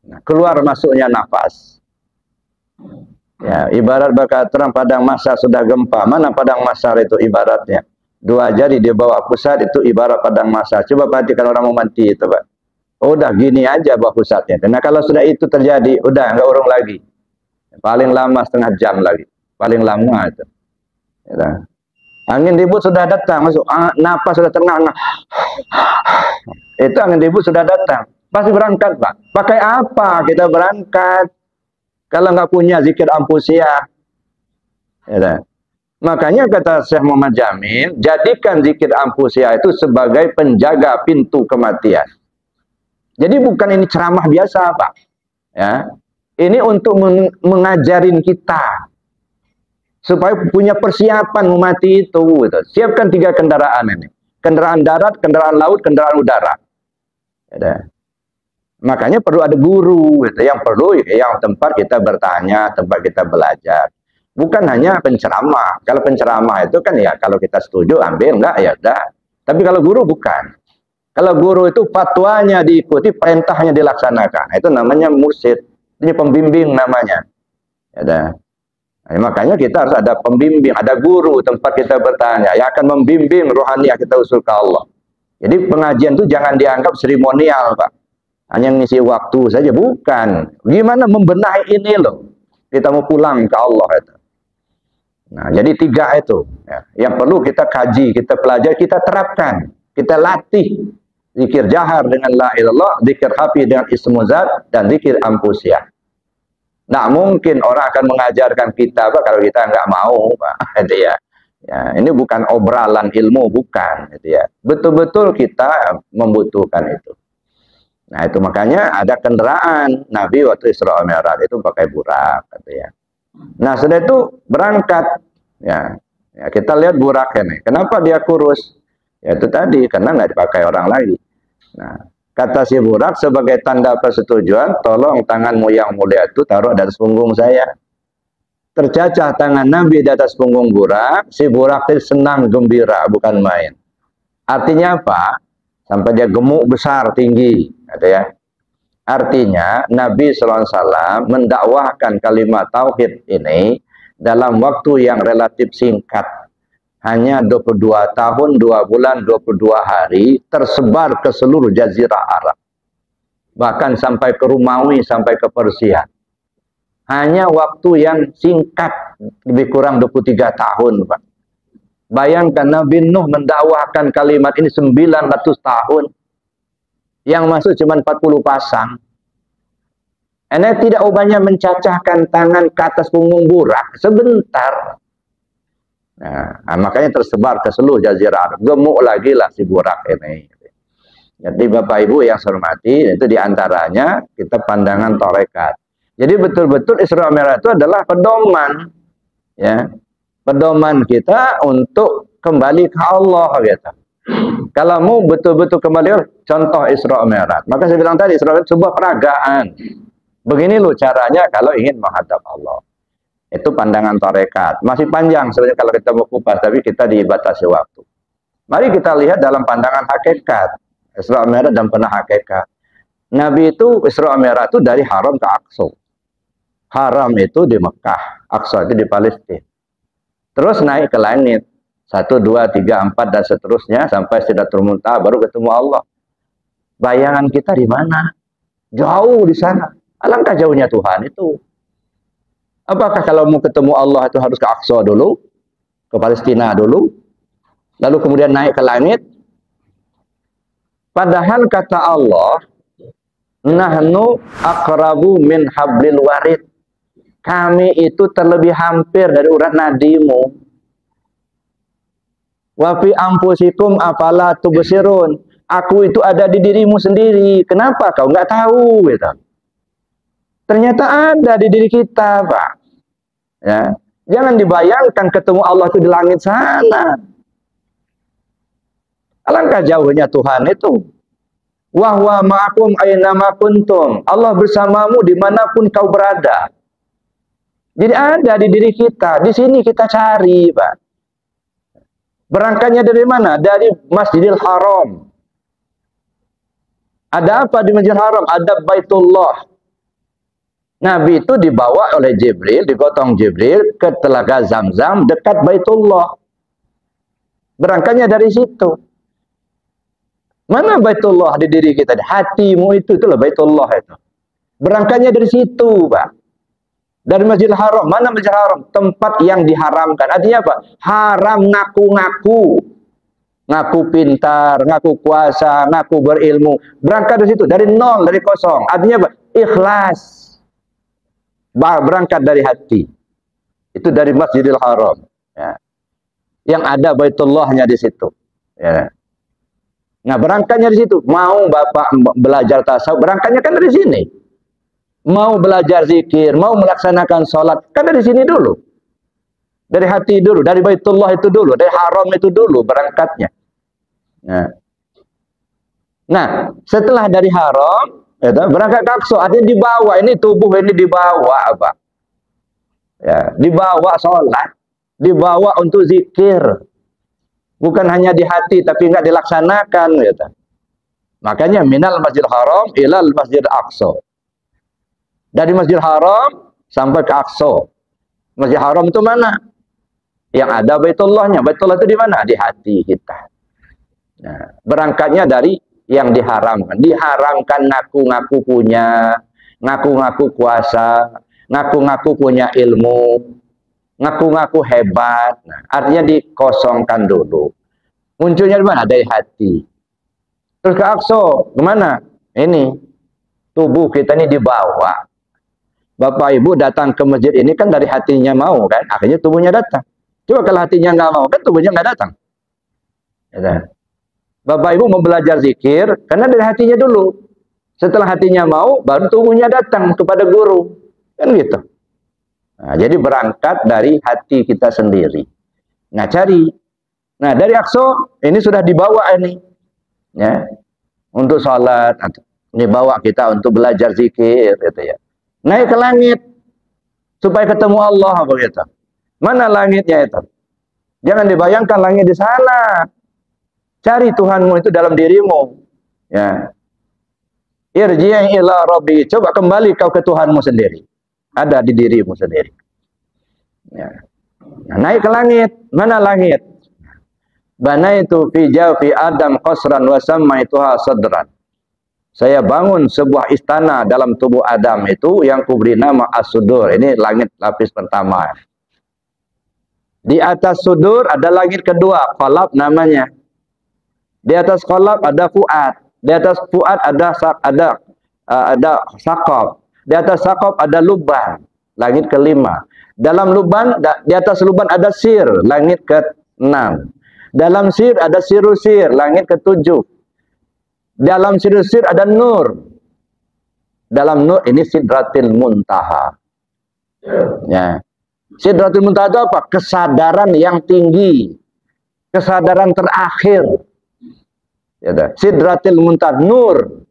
Speaker 1: Nah, keluar masuknya nafas. Ya, ibarat berkata terang padang mahsyar sudah gempa. Mana padang mahsyar itu ibaratnya? Dua jari di bawah pusat itu ibarat padang mahsyar. Coba perhatikan orang mau mati itu, Pak. Udah gini aja bawah pusatnya. Karena kalau sudah itu terjadi, udah nggak urung lagi. Paling lama setengah jam lagi. Paling lama itu. Ya. Angin ribut sudah datang, masuk. Napas sudah tenang. Itu angin ribut sudah datang. Pasti berangkat, Pak. Pakai apa kita berangkat? Kalau nggak punya zikir anfusiyah. Ya. Makanya kata Syekh Muhammad Jamil, jadikan zikir anfusiyah itu sebagai penjaga pintu kematian. Jadi bukan ini ceramah biasa, Pak. Ya. Ini untuk mengajarin kita supaya punya persiapan memati itu. Gitu. Siapkan 3 kendaraan ini. Kendaraan darat, kendaraan laut, kendaraan udara. Ya. Makanya perlu ada guru, gitu. Yang perlu yang tempat kita bertanya, tempat kita belajar. Bukan hanya penceramah. Kalau penceramah itu kan ya kalau kita setuju ambil, enggak ya udah. Tapi kalau guru bukan. Kalau guru itu fatwanya diikuti, perintahnya dilaksanakan. Itu namanya mursyid. Ini pembimbing namanya. Ya, nah, makanya kita harus ada pembimbing, ada guru tempat kita bertanya yang akan membimbing rohaniah kita usul ke Allah. Jadi pengajian itu jangan dianggap seremonial, Pak. Hanya ngisi waktu saja, bukan. Gimana membenahi ini loh. Kita mau pulang ke Allah itu. Nah, jadi 3 itu ya, yang perlu kita kaji, kita pelajari, kita terapkan, kita latih. Zikir jahar dengan la ilallah, zikir khafi dengan ismu zat, dan zikir anfusiyah. Nah, mungkin orang akan mengajarkan kita, Pak, kalau kita nggak mau, Pak. Itu ya. Ya, ini bukan obralan ilmu, bukan. Itu ya. Betul-betul kita membutuhkan itu. Nah, itu makanya ada kendaraan Nabi waktu Isra Mi'raj itu pakai burak, gitu ya. Nah, sudah itu berangkat. Ya, ya kita lihat burak ini. Kenapa dia kurus? Ya itu tadi, karena nggak dipakai orang lagi. Nah, kata si burak sebagai tanda persetujuan, tolong tanganmu yang mulia itu taruh di atas punggung saya. Tercacah tangan Nabi di atas punggung burak, si burak itu senang, gembira, bukan main. Artinya apa? Sampai dia gemuk besar, tinggi. Gitu ya. Artinya Nabi SAW mendakwahkan kalimat tauhid ini dalam waktu yang relatif singkat. Hanya 22 tahun, 2 bulan, 22 hari tersebar ke seluruh jazirah Arab. Bahkan sampai ke Romawi, sampai ke Persia. Hanya waktu yang singkat, lebih kurang 23 tahun, Pak. Bayangkan Nabi Nuh mendakwahkan kalimat ini 900 tahun. Yang masuk cuma 40 pasang. Ini tidak ubahnya mencacahkan tangan ke atas punggung burak sebentar. Nah, makanya tersebar ke seluruh jazirah Arab. Gemuk lagi lah si burak ini. Jadi Bapak Ibu yang saya hormati, itu diantaranya kita pandangan tarekat. Jadi betul-betul Isra Mi'raj itu adalah pedoman, ya, pedoman kita untuk kembali ke Allah, gitu. Kalau mau betul-betul kembali, contoh Isra Mi'raj. Maka saya bilang tadi, Isra Mi'raj sebuah peragaan. Begini loh caranya kalau ingin menghadap Allah. Itu pandangan tarekat. Masih panjang sebenarnya kalau kita mau kupas, tapi kita dibatasi waktu. Mari kita lihat dalam pandangan hakikat. Isra Mi'raj dan pernah hakikat. Nabi itu Isra Mi'raj itu dari Haram ke Aqsa. Haram itu di Mekah, Aqsa itu di Palestina. Terus naik ke langit. 1, 2, 3, 4 dan seterusnya sampai Sidratul Muntaha baru ketemu Allah. Bayangan kita di mana? Jauh di sana. Alangkah jauhnya Tuhan itu. Apakah kalau mau ketemu Allah itu harus ke Aqsa dulu? Ke Palestina dulu? Lalu kemudian naik ke langit? Padahal kata Allah, nahnu aqrabu min hablil warid. Kami itu terlebih hampir dari urat nadimu. Wa fi anfusikum afala tubsirun. Aku itu ada di dirimu sendiri. Kenapa kau nggak tahu? Gitu. Ternyata ada di diri kita, Pak. Ya, jangan dibayangkan ketemu Allah itu di langit sana. Alangkah jauhnya Tuhan itu. Wa huwa ma'akum aynama kuntum. Allah bersamamu dimanapun kau berada. Jadi ada di diri kita. Di sini kita cari, Pak. Berangkatnya dari mana? Dari Masjidil Haram. Ada apa di Masjidil Haram? Ada Baitullah. Nabi itu dibawa oleh Jibril, digotong Jibril ke Telaga Zamzam dekat Baitullah. Berangkatnya dari situ. Mana Baitullah di diri kita? Hatimu itulah Baitullah itu. Berangkatnya dari situ, Pak. Dari Masjidil Haram. Mana Masjidil Haram? Tempat yang diharamkan. Artinya apa? Haram ngaku-ngaku. Ngaku pintar, ngaku kuasa, ngaku berilmu. Berangkat dari situ, dari nol, dari kosong. Artinya apa? Ikhlas. Berangkat dari hati. Itu dari Masjidil Haram. Ya. Yang ada Baitullahnya di situ. Ya. Nah, berangkatnya di situ. Mau Bapak belajar tasawuf, berangkatnya kan dari sini. Mau belajar zikir, mau melaksanakan sholat, kan dari sini dulu. Dari hati dulu, dari Baitullah itu dulu, dari haram itu dulu berangkatnya. Nah, setelah dari haram, ya, berangkat ke Aqsa, artinya dibawa, ini tubuh ini dibawa apa? Ya, dibawa sholat, dibawa untuk zikir. Bukan hanya di hati, tapi enggak dilaksanakan. Ya. Makanya minal Masjidil Haram ilal Masjidil Aqsa. Dari Masjidil Haram sampai ke Aqsa. Masjidil Haram itu mana? Yang ada Baitullahnya. Baitullah itu di mana? Di hati kita. Nah, berangkatnya dari yang diharamkan. Diharamkan ngaku-ngaku punya, ngaku-ngaku kuasa, ngaku-ngaku punya ilmu, ngaku-ngaku hebat. Nah, artinya dikosongkan dulu. Munculnya di mana? Dari hati. Terus ke Aqsa, kemana? Ini tubuh kita ini dibawa. Bapak Ibu datang ke masjid ini kan dari hatinya mau kan, akhirnya tubuhnya datang. Coba kalau hatinya nggak mau kan tubuhnya nggak datang. Ya. Bapak Ibu mau belajar zikir karena dari hatinya dulu. Setelah hatinya mau, baru tubuhnya datang kepada guru, kan gitu. Nah, jadi berangkat dari hati kita sendiri. Nah, cari. Nah, dari Aqsa ini sudah dibawa ini, ya, untuk sholat. Ini bawa kita untuk belajar zikir, gitu ya. Naik ke langit supaya ketemu Allah begitu. Mana langitnya itu? Jangan dibayangkan langit di sana. Cari Tuhanmu itu dalam dirimu. Ya. Irji' ila rabbi. Coba kembali kau ke Tuhanmu sendiri. Ada di dirimu sendiri. Ya. Nah, naik ke langit. Mana langit? Banaitu fi jawfi Adam qasran wa sammaituha sadran. Saya bangun sebuah istana dalam tubuh Adam itu yang kuberi nama As-Sudur. Ini langit lapis pertama. Di atas sudur ada langit kedua, qalab namanya. Di atas qalab ada fuad. Di atas fuad ada saqab. Di atas saqab ada luban, langit kelima. Dalam luban, di atas luban ada sir, langit ke-6. Dalam sir ada sirusir, langit ke-7. Dalam sir ada nur. Dalam nur ini Sidratil Muntaha. Ya. Sidratil Muntaha itu apa? Kesadaran yang tinggi. Kesadaran terakhir. Ya, Sidratil Muntaha, nur.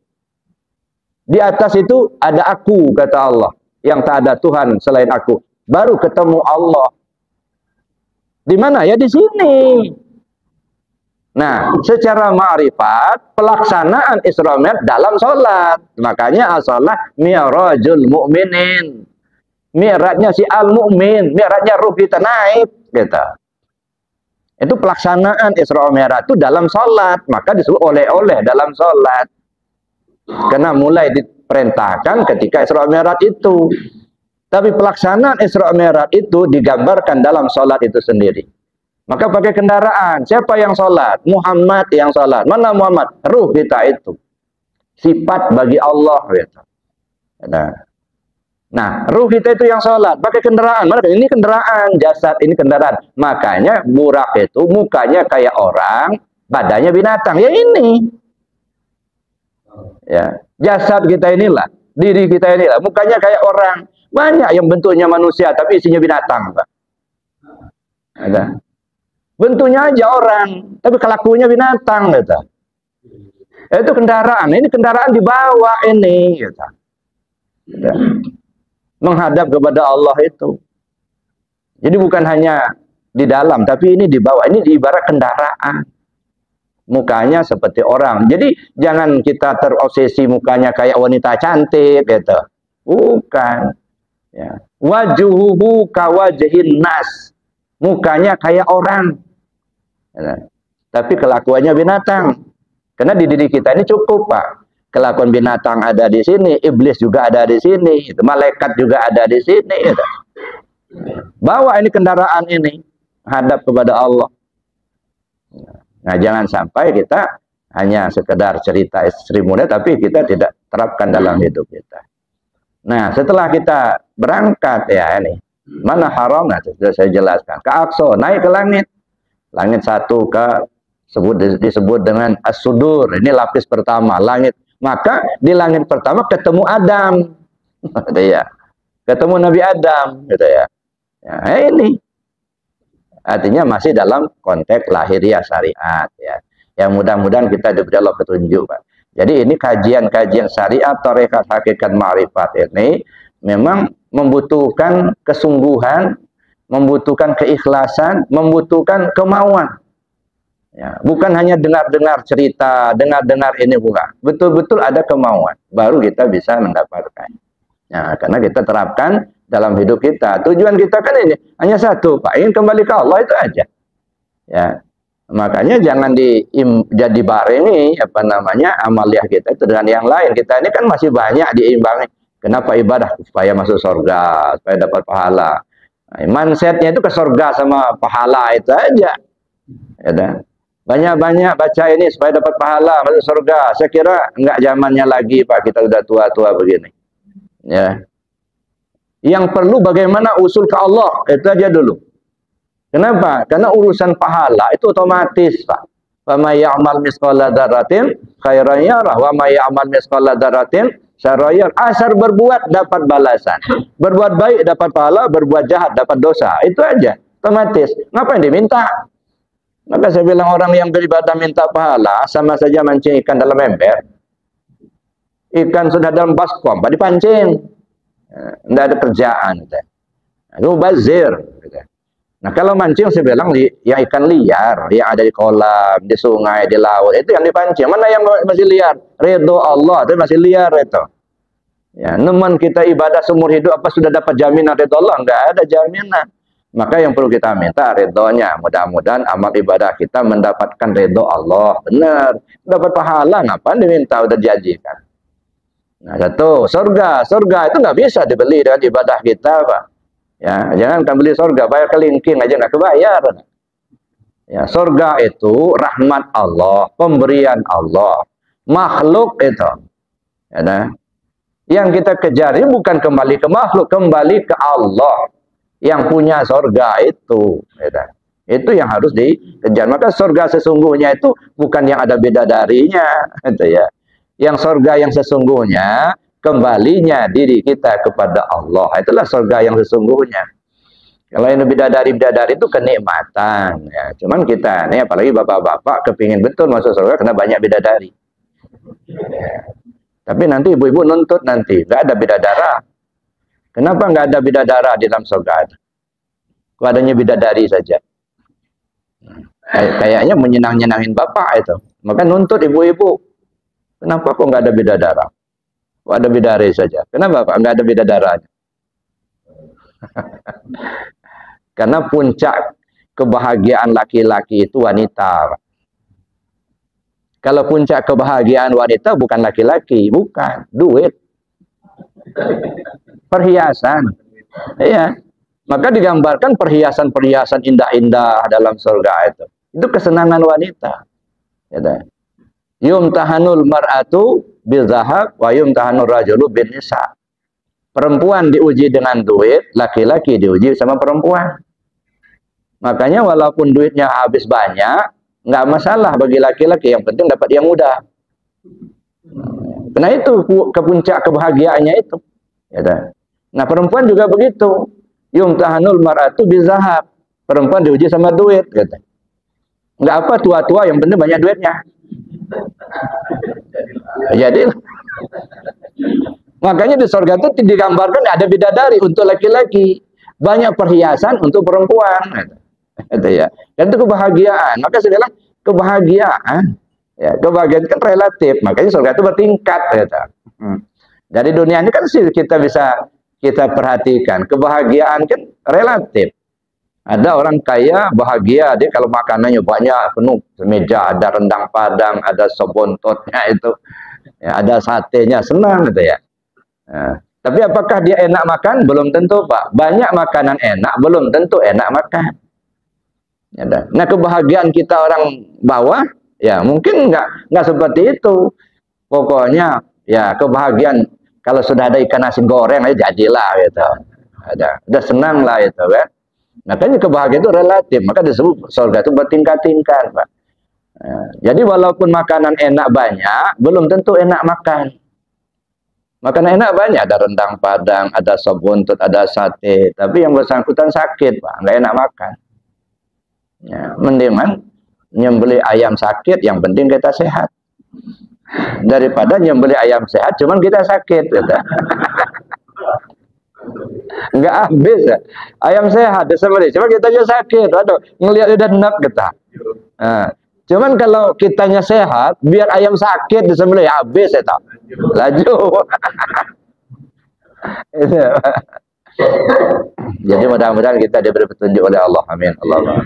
Speaker 1: Di atas itu ada aku, kata Allah. Yang tak ada Tuhan selain aku. Baru ketemu Allah. Di mana? Ya di sini. Nah, secara ma'rifat, pelaksanaan Isra Mi'raj dalam sholat. Makanya as-sholat mi'rajul mu'minin. Mi'rajnya si al-mu'min, mi'rajnya ruh kita naik, gitu. Itu pelaksanaan Isra Mi'raj itu dalam sholat, maka disebut oleh-oleh dalam sholat. Karena mulai diperintahkan ketika Isra Mi'raj itu. Tapi pelaksanaan Isra Mi'raj itu digambarkan dalam sholat itu sendiri. Maka pakai kendaraan. Siapa yang sholat? Muhammad yang sholat. Mana Muhammad? Ruh kita itu. Sifat bagi Allah. Gitu. Nah, ruh kita itu yang sholat, pakai kendaraan. Mana ini kendaraan, jasad ini kendaraan. Makanya burak itu mukanya kayak orang, badannya binatang. Ya ini. Ya, jasad kita inilah, diri kita inilah, mukanya kayak orang. Banyak yang bentuknya manusia tapi isinya binatang, Pak. Ada. Bentuknya aja orang, tapi kelakuannya binatang, gitu. Itu kendaraan. Ini kendaraan dibawa ini, gitu. Gitu. Menghadap kepada Allah itu. Jadi bukan hanya di dalam, tapi ini di bawah. Ini ibarat kendaraan. Mukanya seperti orang. Jadi jangan kita terobsesi mukanya kayak wanita cantik gitu. Bukan. Ya. Wajuhuhu kawajhin nas. Mukanya kayak orang. Ya. Tapi kelakuannya binatang. Karena di diri kita ini cukup, Pak. Kelakuan binatang ada di sini, iblis juga ada di sini, malaikat juga ada di sini. Gitu. Bawa ini kendaraan ini, hadap kepada Allah. Nah, jangan sampai kita hanya sekedar cerita Sri Mulyani, tapi kita tidak terapkan dalam hidup kita. Nah, setelah kita berangkat ya ini, mana haram? Nah, sudah saya jelaskan. Ke Aqsa, naik ke langit. Langit satu disebut dengan as-sudur. Ini lapis pertama, langit. Maka di langit pertama ketemu Adam, gitu ya. Ketemu Nabi Adam, gitu ya. Ya ini artinya masih dalam konteks lahiriah syariat, ya. Yang mudah-mudahan kita diberi Allah petunjuk, Pak. Jadi ini kajian-kajian syariat, tarekat, hakikat, ma'rifat ini memang membutuhkan kesungguhan, membutuhkan keikhlasan, membutuhkan kemauan. Ya, bukan hanya dengar-dengar cerita, dengar-dengar ini, bukan. Betul-betul ada kemauan, baru kita bisa mendapatkan. Ya, karena kita terapkan dalam hidup kita. Tujuan kita kan ini hanya satu, Pak, ingin kembali ke Allah itu aja. Ya, makanya jangan jadi barengi apa namanya amaliah kita itu dengan yang lain. Kita ini kan masih banyak diimbangi. Kenapa ibadah? Supaya masuk surga, supaya dapat pahala. Nah, mindsetnya itu ke surga sama pahala itu aja. Ya, banyak-banyak baca ini supaya dapat pahala masuk surga. Saya kira enggak zamannya lagi, Pak, kita udah tua-tua begini. Ya. Yang perlu bagaimana usul ke Allah, itu aja dulu. Kenapa? Karena urusan pahala itu otomatis, Pak. Wa may ya'mal mithqala dzarratin khairan yarah wa may ya'mal mithqala dzarratin syarran yarah. Asal berbuat dapat balasan. Berbuat baik dapat pahala, berbuat jahat dapat dosa. Itu aja, otomatis. Ngapain diminta? Maka saya bilang orang yang beribadah minta pahala sama saja mancing ikan dalam ember. Ikan sudah dalam baskom, Pak, dipancing. Tidak ada kerjaan. Itu bazir. Nah, kalau mancing saya bilang yang ikan liar, yang ada di kolam, di sungai, di laut, itu yang dipancing. Mana yang masih liar? Ridho Allah, itu masih liar itu. Ya, nemen kita ibadah seumur hidup, apa sudah dapat jaminan ridho Allah? Enggak ada jaminan. Maka yang perlu kita minta ridhonya. Mudah-mudahan amal ibadah kita mendapatkan ridho Allah. Benar. Dapat pahala, ngapain diminta? Udah dijanjikan. Nah, satu, surga. Surga itu nggak bisa dibeli dengan ibadah kita, Pak. Ya, jangan kan beli surga, bayar kelingking aja nggak kebayar. Ya, surga itu rahmat Allah, pemberian Allah. Makhluk itu. Ya, nah. Yang kita kejar ini bukan kembali ke makhluk, kembali ke Allah. Yang punya surga itu, itu yang harus dikejar. Maka surga sesungguhnya itu bukan yang ada bidadarinya, itu ya. Yang surga yang sesungguhnya kembalinya diri kita kepada Allah. Itulah surga yang sesungguhnya. Kalau yang bidadari-bidadari itu kenikmatan. Ya. Cuman kita, nih apalagi bapak-bapak kepingin betul masuk surga karena banyak bidadari. Ya. Tapi nanti ibu-ibu nuntut nanti nggak ada bidadara. Kenapa nggak ada bidadara di dalam surga? Kok adanya bidadari saja? Kayaknya menyenang-nyenangin bapak itu. Maka nuntut ibu-ibu. Kenapa kok nggak ada bidadara? Kok ada bidadari saja? Kenapa Pak nggak ada bidadaranya? Karena puncak kebahagiaan laki-laki itu wanita. Kalau puncak kebahagiaan wanita bukan laki-laki, bukan duit, perhiasan. Iya. Maka digambarkan perhiasan-perhiasan indah-indah dalam surga itu. Itu kesenangan wanita. Yumtahanul mar'atu bizahab wa yumtahanur rajulu bin nisa. Perempuan diuji dengan duit, laki-laki diuji sama perempuan. Makanya walaupun duitnya habis banyak, nggak masalah bagi laki-laki, yang penting dapat yang mudah. Karena itu kepuncak kebahagiaannya itu. Nah, perempuan juga begitu. Yumtahanul mar'atu bizahab. Perempuan diuji sama duit, kata. Nggak apa tua-tua, yang penting banyak duitnya. Jadi makanya di surga itu digambarkan ada bidadari untuk laki-laki, banyak perhiasan untuk perempuan. Itu ya. Dan itu kebahagiaan. Maka segala kebahagiaan, ya, kebahagiaan kan relatif. Makanya surga itu bertingkat. Gitu. Dari dunia ini kan kita bisa kita perhatikan, kebahagiaan kan relatif. Ada orang kaya bahagia, dia kalau makanannya banyak, penuh semeja, ada rendang padang, ada sop bontotnya itu, ya, ada satenya, senang gitu ya. Tapi apakah dia enak makan? Belum tentu, Pak. Banyak makanan enak, belum tentu enak makan. Ya, nah, kebahagiaan kita orang bawah, ya mungkin nggak seperti itu. Pokoknya ya kebahagiaan kalau sudah ada ikan nasi goreng aja jadilah gitu. Udah senang lah itu kan. Makanya kebahagiaan itu relatif, maka disebut surga itu bertingkat-tingkat, Pak. Jadi walaupun makanan enak banyak, belum tentu enak makan. Makanan enak banyak, ada rendang padang, ada sop buntut, ada sate, tapi yang bersangkutan sakit, Pak, nggak enak makan. Ya, mendingan nyembeli ayam sakit, yang penting kita sehat. Daripada nyembeli ayam sehat, cuman kita sakit, gitu. Nggak habis ya. Ayam sehat disembelih, cuma kita aja sakit. Aduh, ngelihat udah enak kita. Nah, cuman kalau kitanya sehat, biar ayam sakit disembelih habis ya tak. Laju. Jadi mudah-mudahan kita diberi petunjuk oleh Allah. Amin. Allah.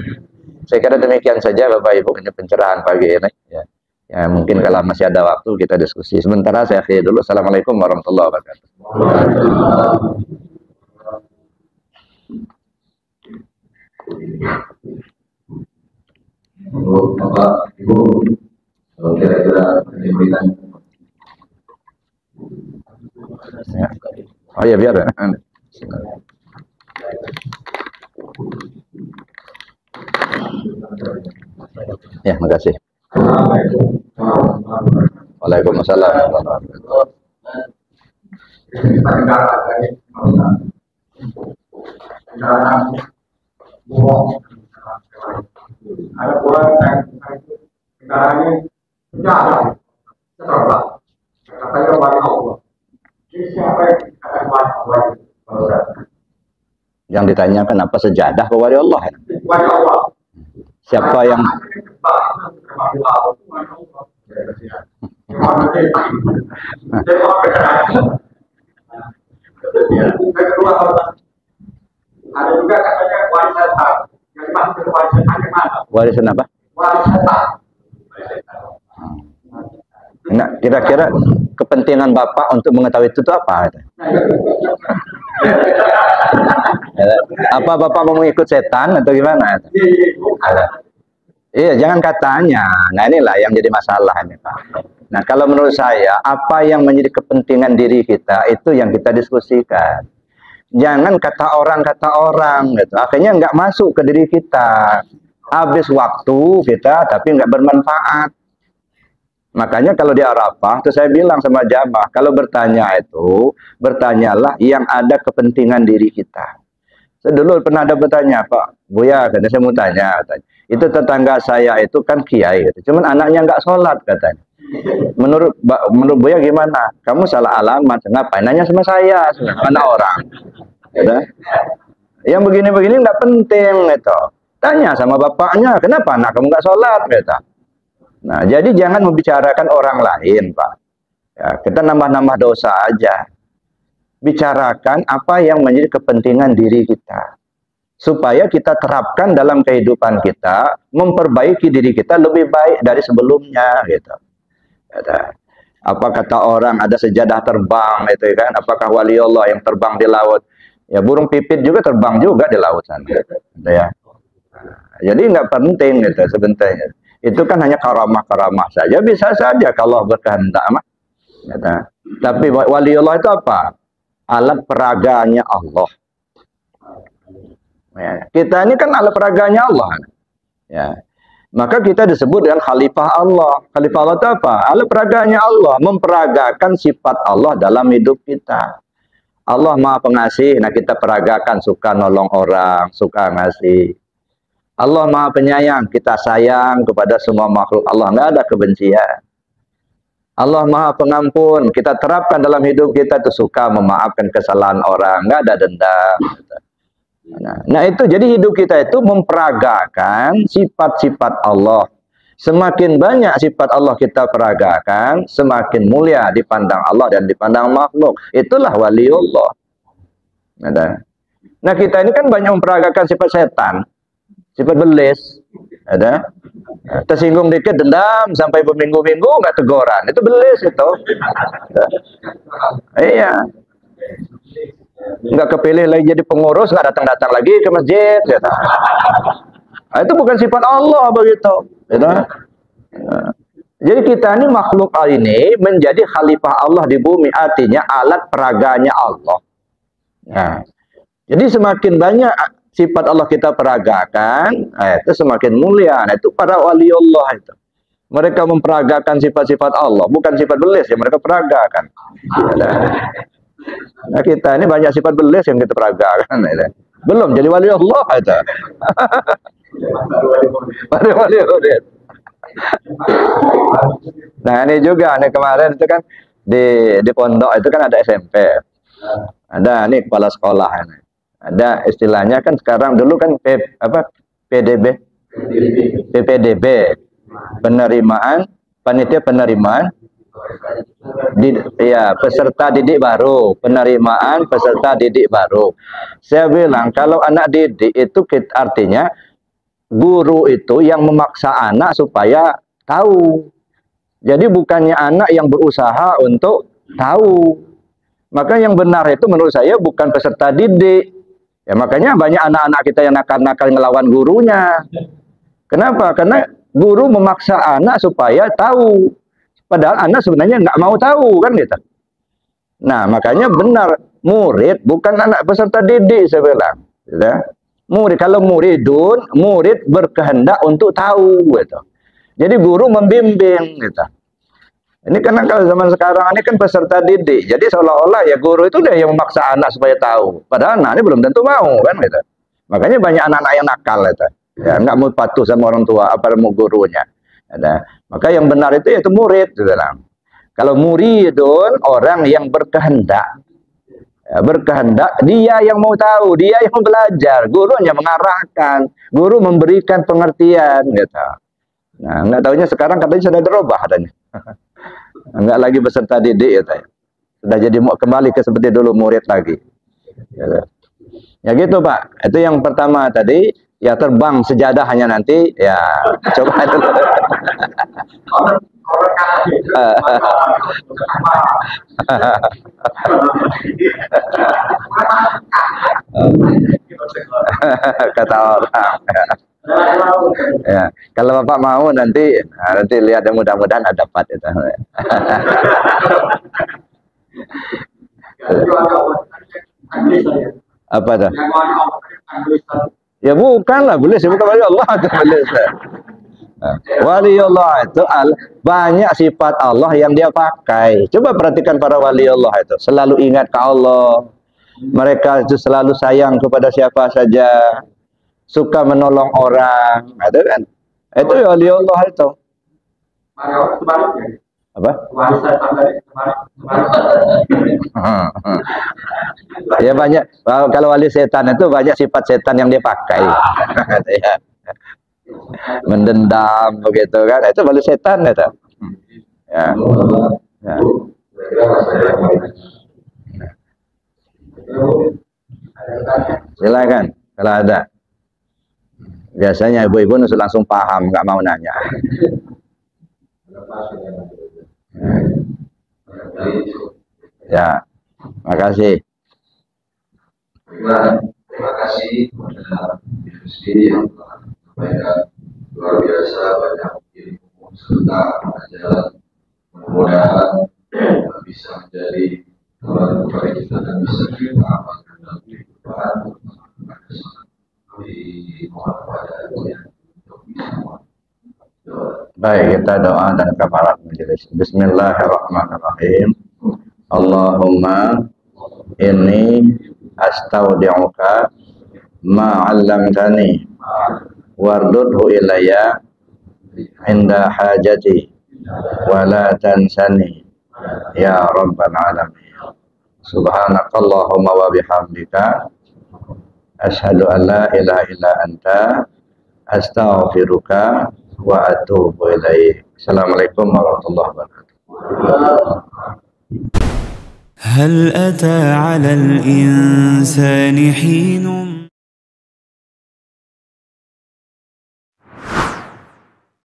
Speaker 1: Saya kira demikian saja Bapak Ibu, ini pencerahan pagi ini. Ya. Ya, mungkin kalau masih ada waktu kita diskusi. Sementara saya akhiri dulu. Assalamualaikum warahmatullahi wabarakatuh.
Speaker 3: Bapak, Ibu, kira-kira diberikan.
Speaker 1: Oh ya, biar. Ya, makasih. Waalaikumsalam.
Speaker 3: Ada pula negaranya sejarah, sejarah. Katanya wali Allah. Ini siapa yang dikatakan wali Allah?
Speaker 1: Yang ditanyakan apa sejadah ke wali Allah?
Speaker 3: Wali Allah.
Speaker 1: Siapa yang
Speaker 3: ada juga katanya warisan setan. Yang dimaksud warisan setan yang mana?
Speaker 1: warisan apa?
Speaker 3: Warisan setan.
Speaker 1: Nah, kira-kira kepentingan Bapak untuk mengetahui itu apa? Apa Bapak mau mengikut setan atau gimana? Iya, jangan katanya. Nah, inilah yang jadi masalah ini, Pak. Nah, kalau menurut saya, apa yang menjadi kepentingan diri kita, itu yang kita diskusikan. Jangan kata orang gitu. Akhirnya nggak masuk ke diri kita. Habis waktu kita, tapi nggak bermanfaat. Makanya kalau di Arafah, itu saya bilang sama jamaah, kalau bertanya itu, bertanyalah yang ada kepentingan diri kita. Saya dulu pernah ada bertanya, Pak Buya, katanya saya mau tanya, katanya. Itu tetangga saya itu kan kiai, gitu. Cuman anaknya nggak sholat, katanya. Menurut Buya gimana? Kamu salah alamat, ngapain nanya sama saya, mana orang? Gitu. Yang begini-begini nggak penting, gitu. Tanya sama bapaknya, kenapa anak kamu nggak sholat, gitu. Nah, jadi jangan membicarakan orang lain, Pak. Ya, kita nambah-nambah dosa aja. bicarakan apa yang menjadi kepentingan diri kita. Supaya kita terapkan dalam kehidupan kita, memperbaiki diri kita lebih baik dari sebelumnya gitu. Apa kata orang ada sejadah terbang itu kan? Apakah wali Allah yang terbang di laut? Ya burung pipit juga terbang juga di laut sana. Gitu ya. Jadi nggak penting gitu sebenarnya. Itu kan hanya karamah-karamah saja, bisa saja kalau berkehendak mah. Gitu. Tapi wali Allah itu apa? Alat peraganya Allah. Ya, kita ini kan alat peraganya Allah. Ya. Maka kita disebut dengan khalifah Allah. Khalifah Allah itu apa? Alat peraganya Allah, memperagakan sifat Allah dalam hidup kita. Allah Maha Pengasih, nah kita peragakan suka nolong orang, suka ngasih. Allah Maha Penyayang, kita sayang kepada semua makhluk Allah, nggak ada kebencian. Allah Maha Pengampun, kita terapkan dalam hidup kita itu suka memaafkan kesalahan orang, nggak ada dendam. Nah itu jadi hidup kita itu memperagakan sifat-sifat Allah. Semakin banyak sifat Allah kita peragakan, semakin mulia dipandang Allah dan dipandang makhluk. Itulah waliullah. Nah kita ini kan banyak memperagakan sifat setan, sifat belis. Ada tersinggung dikit dendam sampai berminggu-minggu nggak teguran. Itu belis itu. Iya. Nggak kepilih lagi jadi pengurus, nggak datang-datang lagi ke masjid gitu. Nah, itu bukan sifat Allah begitu gitu. Jadi kita ini makhluk ini menjadi khalifah Allah di bumi, artinya alat peraganya Allah. Nah, jadi semakin banyak sifat Allah kita peragakan, itu semakin mulia. Nah, itu para wali Allah itu. Mereka memperagakan sifat-sifat Allah, bukan sifat belis yang mereka peragakan. Nah kita ini banyak sifat belis yang kita peragakan. Belum jadi wali Allah itu. Wali Allah. Nah ini juga, nih kemarin itu kan di pondok itu kan ada SMP. Ada nih kepala sekolah ini. Ada istilahnya kan sekarang dulu kan PDB, PPDB, panitia penerimaan peserta didik baru, penerimaan peserta didik baru. Saya bilang kalau anak didik itu artinya guru itu yang memaksa anak supaya tahu. Jadi bukannya anak yang berusaha untuk tahu. Maka yang benar itu menurut saya bukan peserta didik. Ya makanya banyak anak-anak kita yang nakal-nakal ngelawan gurunya. Kenapa? Karena guru memaksa anak supaya tahu. Padahal anak sebenarnya nggak mau tahu kan gitu. Nah makanya benar murid bukan anak peserta didik saya bilang. Gitu. Murid kalau murid berkehendak untuk tahu gitu. Jadi guru membimbing gitu. Ini karena kalau zaman sekarang ini kan peserta didik. Jadi seolah-olah ya guru itu dia yang memaksa anak supaya tahu. Padahal anak ini belum tentu mau kan gitu. Makanya banyak anak-anak yang nakal gitu. Ya nggak mau patuh sama orang tua apa mau gurunya. Ada. Maka yang benar itu yaitu murid. Kalau muridun orang yang berkehendak, berkehendak dia yang mau tahu, dia yang belajar, guru hanya mengarahkan, guru memberikan pengertian, gitu. Nah, nggak tahunya sekarang katanya sudah berubah katanya, nggak lagi peserta didik, gitu. Sudah jadi kembali ke seperti dulu murid lagi. Gitu. Ya gitu Pak. Itu yang pertama tadi. Ya terbang sejadah hanya nanti ya coba dulu. Kata orang. Ya, kalau Bapak mau nanti lihat mudah-mudahan ada dapat itu. Apa tuh? Ya bukanlah, boleh bukan wali Allah itu boleh. Wali Allah itu banyak sifat Allah yang dia pakai. Coba perhatikan para wali Allah itu selalu ingat ke Allah. Mereka itu selalu sayang kepada siapa saja, suka menolong orang, itu kan? Itu wali Allah itu. Apa? Ya banyak. Kalau wali setan itu banyak sifat setan yang dia pakai. Ya. Mendendam begitu kan? Itu wali setan itu. Ya. Ya. Silakan kalau ada. Biasanya ibu-ibu langsung paham, nggak mau nanya. Ya, makasih.
Speaker 4: Terima kasih kepada Ibu sendiri yang telah menyampaikan luar biasa banyak ilmu serta pelajaran. Mudah-mudahan bisa menjadi tawaran kepada kita dan bisa kita amalkan dalam kehidupan. Dimohon kepada Ibu yang untuk bisa
Speaker 1: Baik, kita doa dan kafarat majelis. Bismillahirrahmanirrahim. Allahumma inni astaudi'uka ma 'allamtani wardudhu ilayya inda hajati wa la tansani ya rabbal alamin. Subhanakallahumma wa bihamdika asyhadu an la ilaha illa anta astaghfiruka wa atubu ilaik. Assalamualaikum warahmatullahi wabarakatuh.
Speaker 2: هل أتى على الإنسان حين